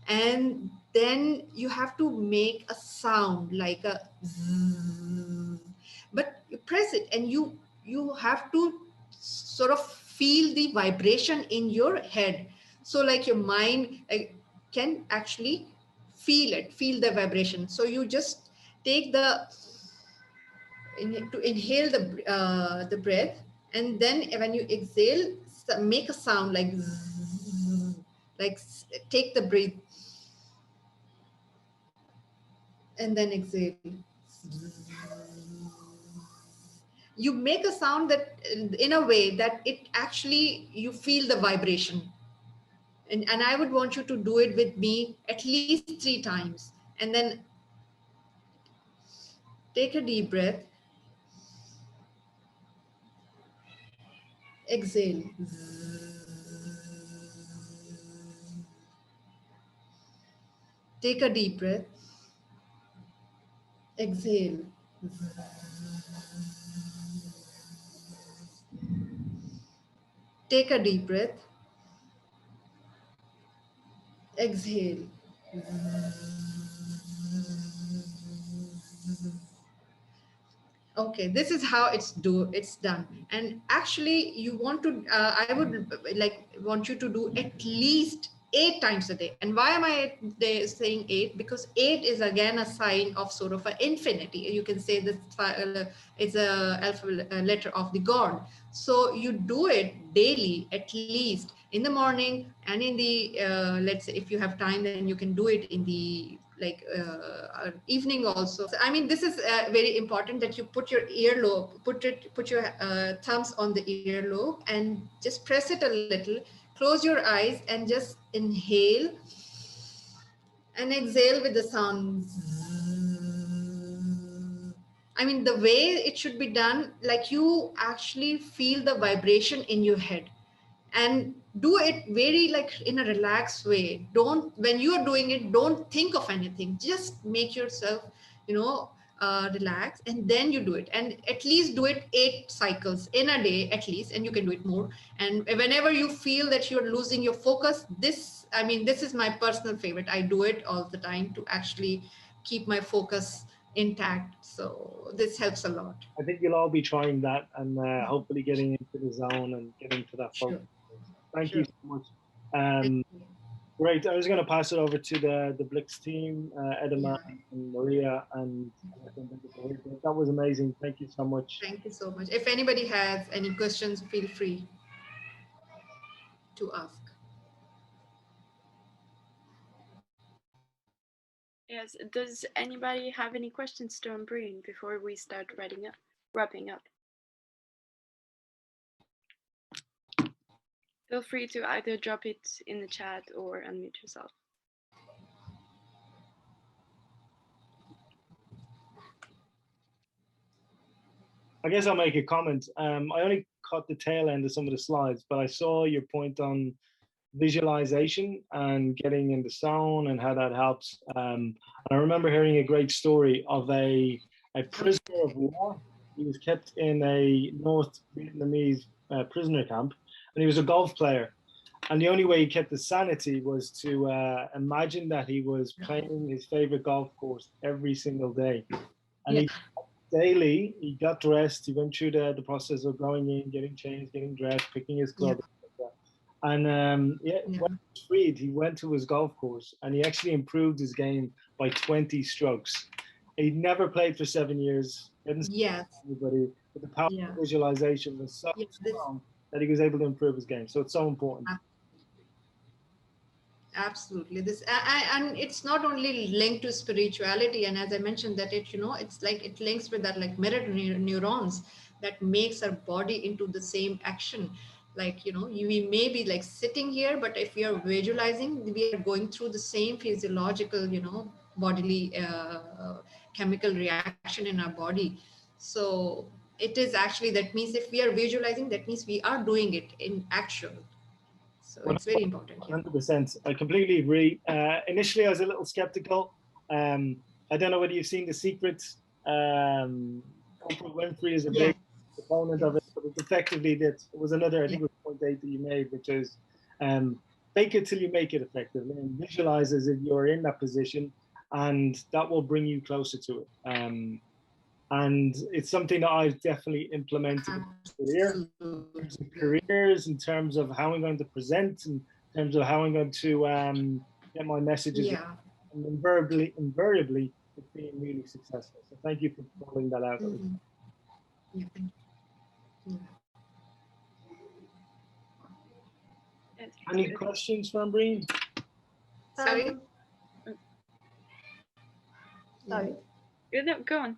and then you have to make a sound like a zzz, but you press it, and you have to sort of feel the vibration in your head. So like your mind can actually feel the vibration. So you just take to inhale the breath, and then when you exhale, make a sound like zzz, like take the breath and then exhale. You make a sound that in a way that it actually you feel the vibration, and I would want you to do it with me at least 3 times, and then take a deep breath, exhale, take a deep breath, exhale, take a deep breath, exhale. Okay, this is how it's done. And actually you want to I would like want you to do at least 8 times a day. And why am I saying 8? Because 8 is again a sign of sort of an infinity. You can say this is a alphabet letter of the god. So you do it daily, at least in the morning and in the let's say if you have time, then you can do it in the like evening also. So, I mean, this is very important that you put your earlobe, put your thumbs on the earlobe and just press it a little, close your eyes and just inhale and exhale with the sound. I mean, the way it should be done, like you actually feel the vibration in your head, and do it very like in a relaxed way. Don't, when you are doing it, don't think of anything. Just make yourself, you know, relax, and then you do it. And at least do it 8 cycles in a day at least, and you can do it more. And whenever you feel that you're losing your focus, this, I mean, this is my personal favorite. I do it all the time to actually keep my focus intact. So this helps a lot.
I think you'll all be trying that and hopefully getting into the zone and getting to that focus.
Sure.
Thank
Sure.
you so much.
Thank you.
Great. I was going to pass it over to the BLIX team, Edema
Yeah.
and Maria, and that was amazing. Thank you so much.
Thank you so much. If anybody has any questions, feel free to ask.
Yes, does anybody have any questions to Ambreen before we start wrapping up? Feel free to either drop it in the chat or unmute yourself.
I guess I'll make a comment. I only caught the tail end of some of the slides, but I saw your point on visualization and getting in the zone and how that helps. And I remember hearing a great story of a prisoner of war. He was kept in a North Vietnamese prisoner camp, and he was a golf player. And the only way he kept his sanity was to imagine that he was playing his favorite golf course every single day. And
Yeah.
he daily, he got dressed, he went through the process of going in, getting changed, getting dressed, picking his club, etc. And when he was freed, he went to his golf course and he actually improved his game by 20 strokes. He'd never played for 7 years, didn't see anybody, but the power of visualization was so strong that he was able to improve his game. So it's so important.
Absolutely. This and it's not only linked to spirituality, and as I mentioned that it, you know, it's like it links with that like mirror neurons that makes our body into the same action. Like, you know, we may be like sitting here, but if we are visualizing, we are going through the same physiological, you know, bodily chemical reaction in our body. So it is actually, that means if we are visualizing, that means we are doing it in actual. So it's very important.
100%. I completely agree. Initially, I was a little skeptical. I don't know whether you've seen The Secret. Oprah Winfrey is a big proponent of it, but it's effectively that it was another, I think it was point 8 that you made, which is fake it till you make it effective, and visualize as if you're in that position, and that will bring you closer to it. And it's something that I've definitely implemented in careers, in terms of how I'm going to present, in terms of how I'm going to get my messages. And invariably, it's been really successful. So thank you for calling that out.
Yes.
Any questions from Ambreen?
Sorry?
Sorry.
No, go on.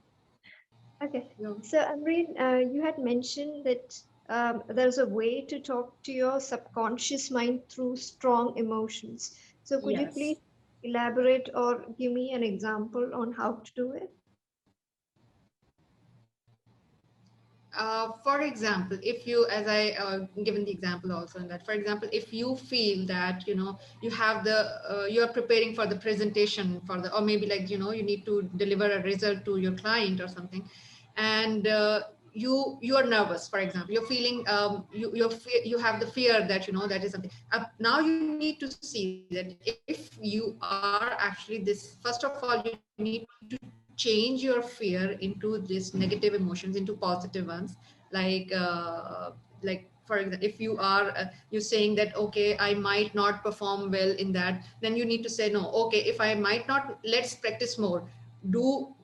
Okay.
No.
So, Amreen, you had mentioned that there's a way to talk to your subconscious mind through strong emotions. So, could you
Yes.
please elaborate or give me an example on how to do it?
For example, if you, as I given the example also in that, for example, if you feel that, you know, you have the, you're preparing for the presentation for the, or maybe like, you know, you need to deliver a result to your client or something. And you are nervous, for example, you're feeling, you have the fear that, you know, that is something. Now you need to see that if you are actually this, first of all, you need to change your fear into this negative emotions, into positive ones. Like for example, if you are you're saying that, okay, I might not perform well in that, then you need to say, no, okay, if I might not, let's practice more. Do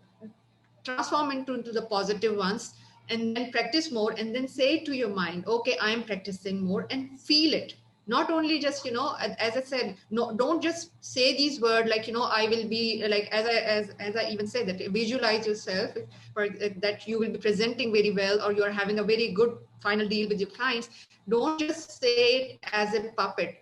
transform into the positive ones, and then practice more, and then say to your mind, okay, I am practicing more, and feel it. Not only just, you know, as I said, no, don't just say these words like, you know, I will be like, as I even say that, visualize yourself for that you will be presenting very well, or you are having a very good final deal with your clients. Don't just say it as a puppet.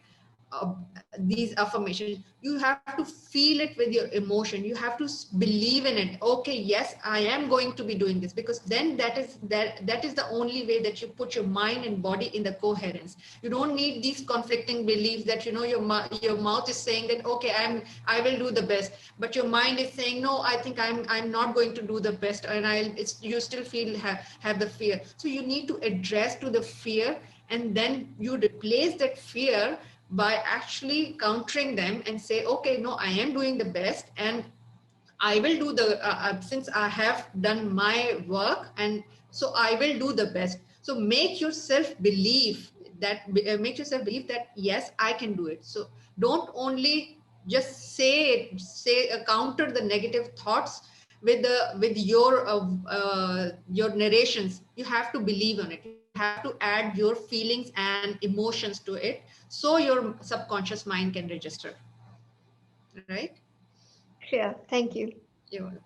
These affirmations, you have to feel it with your emotion, you have to believe in it. Okay, yes, I am going to be doing this, because then that is the only way that you put your mind and body in the coherence. You don't need these conflicting beliefs that, you know, your mouth is saying that, okay, I will do the best, but your mind is saying, no, I think I'm not going to do the best, and you still feel have the fear. So you need to address to the fear, and then you replace that fear by actually countering them and say, okay, no, I am doing the best, and I will do the, since I have done my work, and so I will do the best. So make yourself believe that, yes, I can do it. So don't only just counter the negative thoughts with your narrations. You have to believe on it. You have to add your feelings and emotions to it, so your subconscious mind can register. Right?
Clear. Thank you.
You're welcome.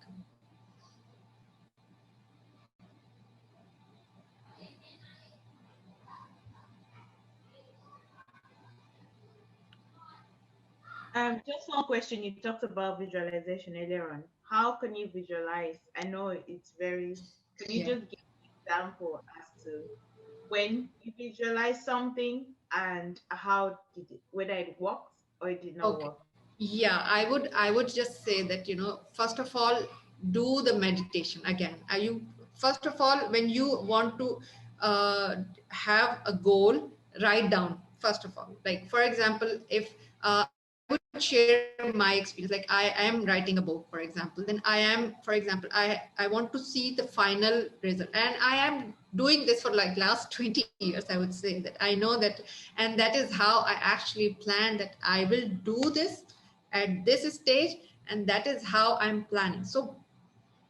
Just one question. You talked about visualization earlier on. How can you visualize? I know it's very. Can you
Yeah.
just give an example as to when you visualize something and how did it, whether it works or it did not
Okay.
work?
Yeah, I would just say that, you know, first of all, do the meditation again. Are you, first of all, when you want to have a goal, write down, first of all. Like, for example, if I would share my experience, like I am writing a book, for example, then I am, for example, I want to see the final result, and I am doing this for like last 20 years. I would say that I know that, and that is how I actually plan that I will do this at this stage, and that is how I'm planning. So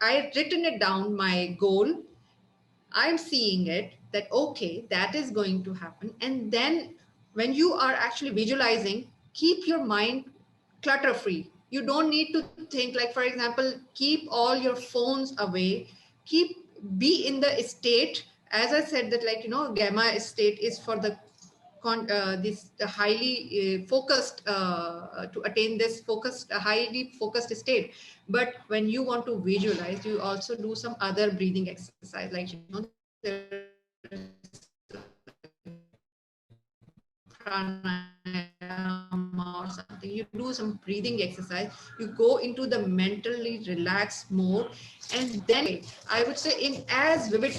I written it down, my goal. I'm seeing it that, okay, that is going to happen. And then when you are actually visualizing, keep your mind clutter free. You don't need to think, like, for example, keep all your phones away, keep, be in the state, as I said, that, like, you know, gamma state is for the this highly focused, to attain this focused, highly focused state. But when you want to visualize, you also do some other breathing exercise, like, you know, there's pranayama or something. You do some breathing exercise, you go into the mentally relaxed mode, and then I would say in as vivid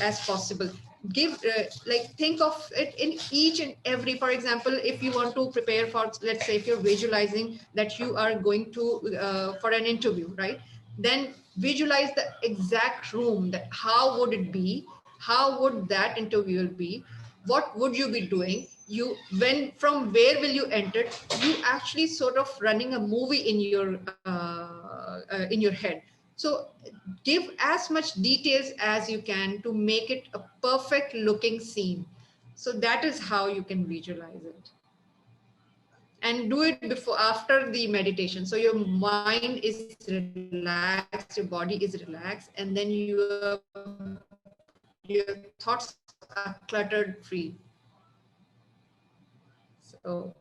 as possible. Give like, think of it in each and every, for example, if you want to prepare for, let's say, if you're visualizing that you are going to for an interview, right? Then visualize the exact room, that how would it be, how would that interview be, what would you be doing, you, when, from where will you enter. You actually sort of running a movie in your head. So give as much details as you can to make it a perfect looking scene. So that is how you can visualize it. and do it before, after the meditation. So your mind is relaxed, your body is relaxed, and then your thoughts are cluttered free. So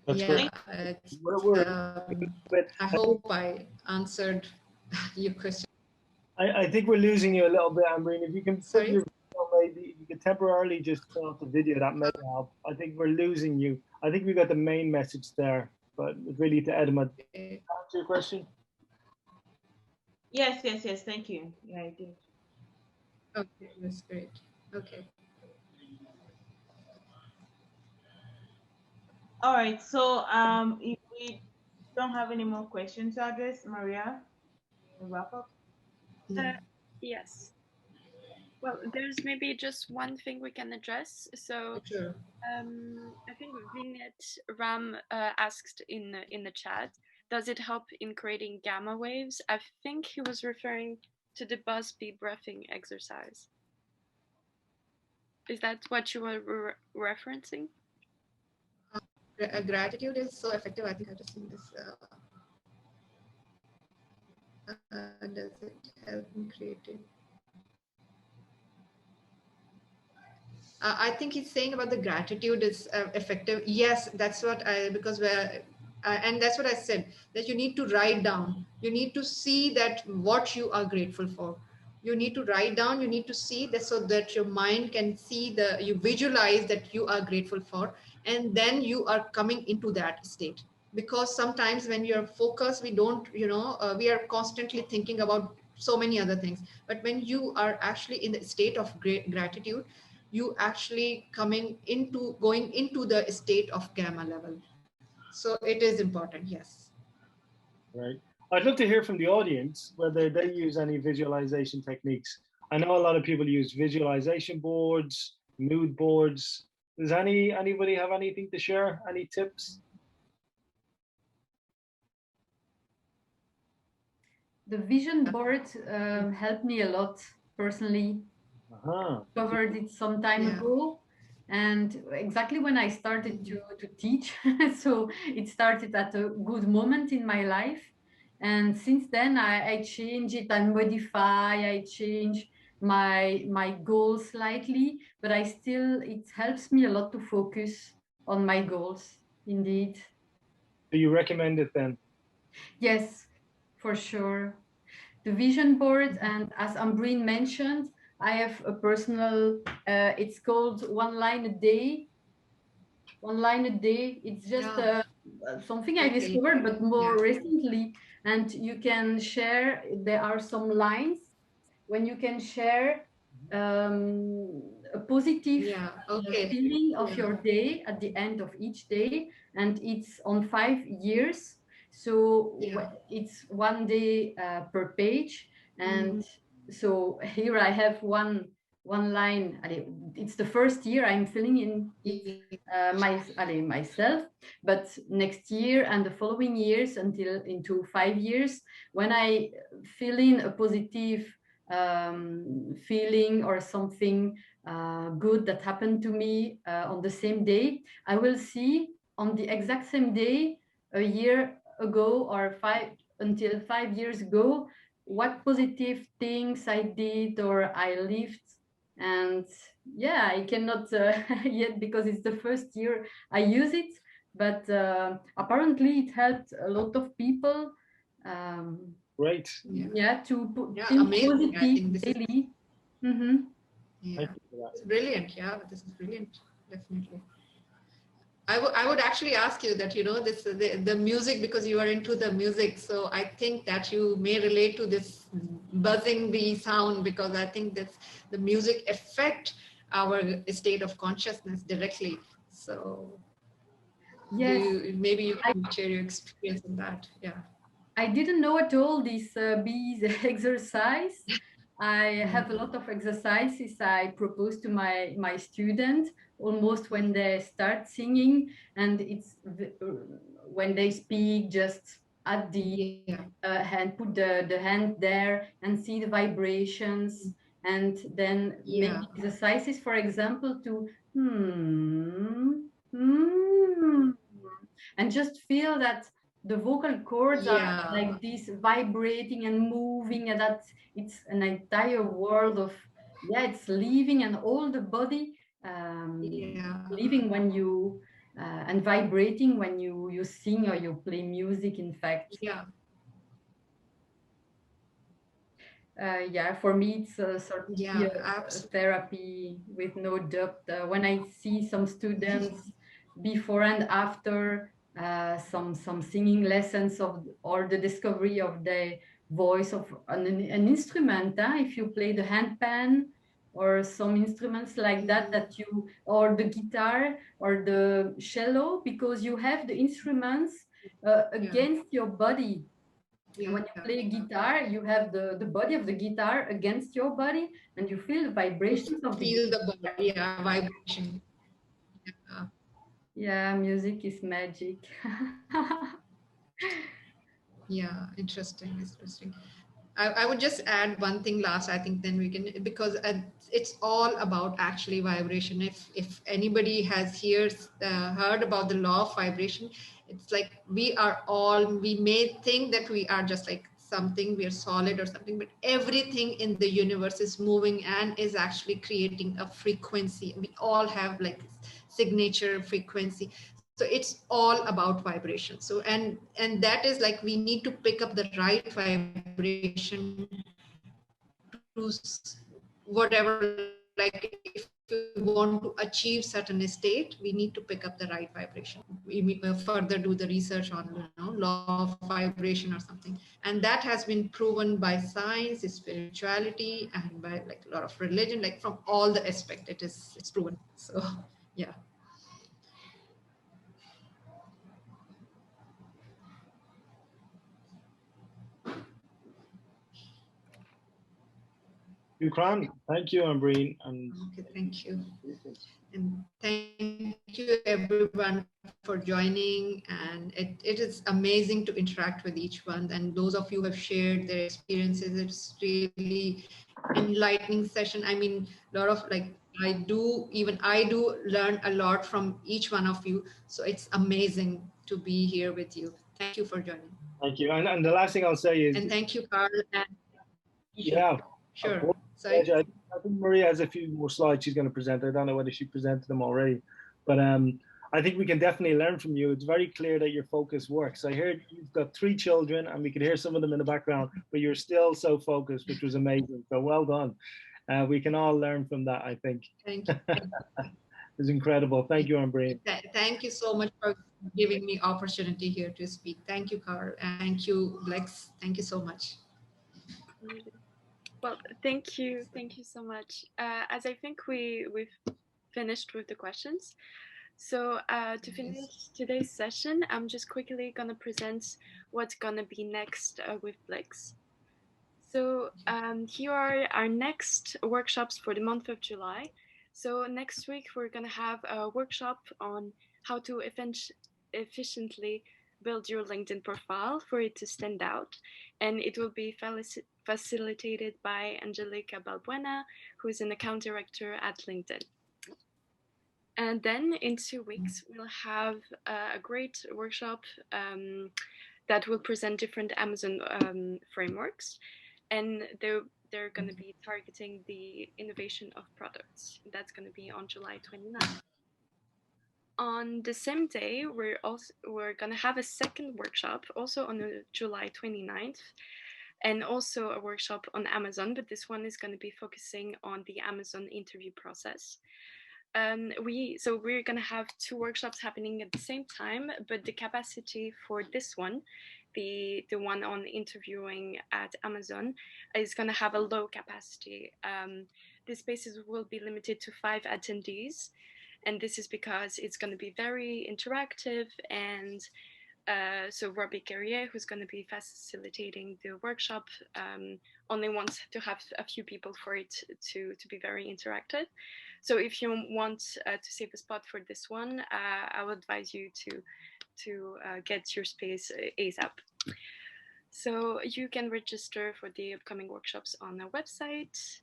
That's
yeah,
great.
it's,
We're but
I hope I answered your question.
I think we're losing you a little bit, Ambreen. If you can put
Sorry.
your video, maybe if you could temporarily just turn off the video, that may help. I think we're losing you. I think we got the main message there, but really to Edma,
Okay.
answer your question.
Yes, yes, yes. Thank you. Yeah, I did.
Okay, that's great. Okay.
All right. So if we don't have any more questions to address, Maria, we'll wrap up.
Uh, yes. Well, there's maybe just one thing we can address. So
Sure.
I think Vignette Ram asked in the chat, does it help in creating gamma waves? I think he was referring to the Busby breathing exercise. Is that what you were referencing?
Gratitude is so effective. I think I've just seen this. Does it help in creating? I think he's saying about the gratitude is effective. Yes, that's what I, because we're, and that's what I said, that you need to write down. You need to see that what you are grateful for. You need to write down, you need to see that, so that your mind can see you visualize that you are grateful for, and then you are coming into that state. Because sometimes when you're focused, we don't, we are constantly thinking about so many other things. But when you are actually in the state of gratitude, you actually going into the state of gamma level. So it is important, yes.
Right. I'd love to hear from the audience whether they use any visualization techniques. I know a lot of people use visualization boards, mood boards. Does anybody have anything to share? Any tips?
The vision board helped me a lot personally. Covered it some time ago, and exactly when I started to teach. So it started at a good moment in my life, and since then I change it, I modify, I change my goals slightly, but it helps me a lot to focus on my goals, indeed.
Do you recommend it then?
Yes, for sure. The vision board, and as Ambreen mentioned, I have a personal, it's called One Line a Day. One Line a Day. It's just something I discovered, but more recently. And you can share, there are some lines when you can share a positive feeling of your day at the end of each day. And it's on 5 years. So it's 1 day per page. And so here I have one line. It's the first year I'm filling in it myself, but next year and the following years until into 5 years, when I fill in a positive feeling or something good that happened to me on the same day, I will see on the exact same day a year ago or until 5 years ago what positive things I did or I lived. And yeah, I cannot yet, because it's the first year I use it, but apparently it helped a lot of people.
Great.
To think positive daily.
It's brilliant. Yeah, this is brilliant. Definitely. I would actually ask you that, the music, because you are into the music. So I think that you may relate to this buzzing bee sound, because I think that the music affect our state of consciousness directly. So
yes,
maybe you can share your experience in that. Yeah.
I didn't know at all this bees exercise. I have a lot of exercises I propose to my students almost when they start singing, and it's when they speak, just at the hand, put the hand there and see the vibrations, and then make exercises, for example, to And just feel that the vocal cords are
Yeah.
like this, vibrating and moving, and that it's an entire world of, yeah, it's leaving, and all the body
Yeah.
leaving when you and vibrating when you sing or you play music, in fact.
Yeah.
Yeah, for me, it's certainly
Yeah.
a
Absolutely.
therapy with no doubt. When I see some students before and after some singing lessons of or the discovery of the voice of an instrument, if you play the handpan or some instruments like that, that you, or the guitar or the cello, because you have the instruments against your body. And when
Yeah.
you play guitar, you have the body of the guitar against your body, and you feel the
You
vibrations of the
feel
guitar.
the body, yeah, vibration. Yeah.
Yeah, music is magic.
Yeah, interesting, interesting. I would just add one thing last. I think then we can, because it's all about actually vibration. If anybody has heard about the law of vibration, it's like we may think that we are just like something, we are solid or something, but everything in the universe is moving and is actually creating a frequency. We all have like signature frequency, so it's all about vibration. So and that is like we need to pick up the right vibration to whatever, like if we want to achieve certain state, we need to pick up the right vibration. We further do the research on, law of vibration or something, and that has been proven by science, spirituality, and by like a lot of religion, like from all the aspect it's proven. So yeah.
Ukran, thank you, Ambreen. And
Okay, thank you. And thank you everyone for joining. And it is amazing to interact with each one. And those of you who have shared their experiences, it's really enlightening session. I mean, a lot of like even I do learn a lot from each one of you. So it's amazing to be here with you. Thank you for joining.
thank you. And the last thing I'll say is,
And thank you, Carl. And
yeah, of
sure.
course.
Sorry.
I think Maria has a few more slides she's going to present. I don't know whether she presented them already, but I think we can definitely learn from you. It's very clear that your focus works. I heard you've got 3 children, and we could hear some of them in the background, but you're still so focused, which was amazing. So well done. We can all learn from that, I think.
Thank you.
It's incredible. Thank you, Ambreen.
Thank you so much for giving me opportunity here to speak. Thank you, Carl, and thank you, BLIX. Thank you so much.
Well, thank you so much. As I think we've finished with the questions, so to finish today's session, I'm just quickly gonna present what's gonna be next with BLIX. So here are our next workshops for the month of July. So next week we're gonna have a workshop on how to efficiently build your LinkedIn profile for it to stand out, and it will be facilitated by Angelica Balbuena, who is an account director at LinkedIn. And then in 2 weeks, we'll have a great workshop that will present different Amazon frameworks, and they're going to be targeting the innovation of products. That's going to be on July 29th. On the same day, we're going to have a second workshop, also on July 29th, and also a workshop on Amazon, but this one is going to be focusing on the Amazon interview process. We're going to have 2 workshops happening at the same time, but the capacity for this one, the one on interviewing at Amazon, is going to have a low capacity. The spaces will be limited to 5 attendees, and this is because it's going to be very interactive. And so Robbie Guerrier, who's going to be facilitating the workshop, only wants to have a few people for it to be very interactive. So if you want to save a spot for this one, I would advise you to get your space ASAP. So you can register for the upcoming workshops on our website.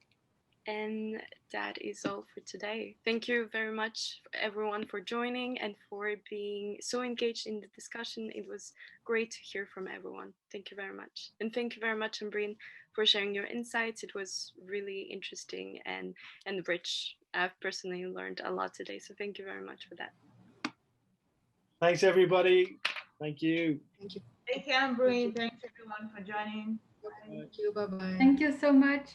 And that is all for today. Thank you very much, everyone, for joining and for being so engaged in the discussion. It was great to hear from everyone. Thank you very much. And thank you very much, Ambreen, for sharing your insights. It was really interesting and rich. I've personally learned a lot today. So thank you very much for that.
Thanks, everybody. Thank you.
Thank you.
Thank you, Ambreen. Thanks everyone for joining.
Thank you. Bye-bye.
Thank you so much.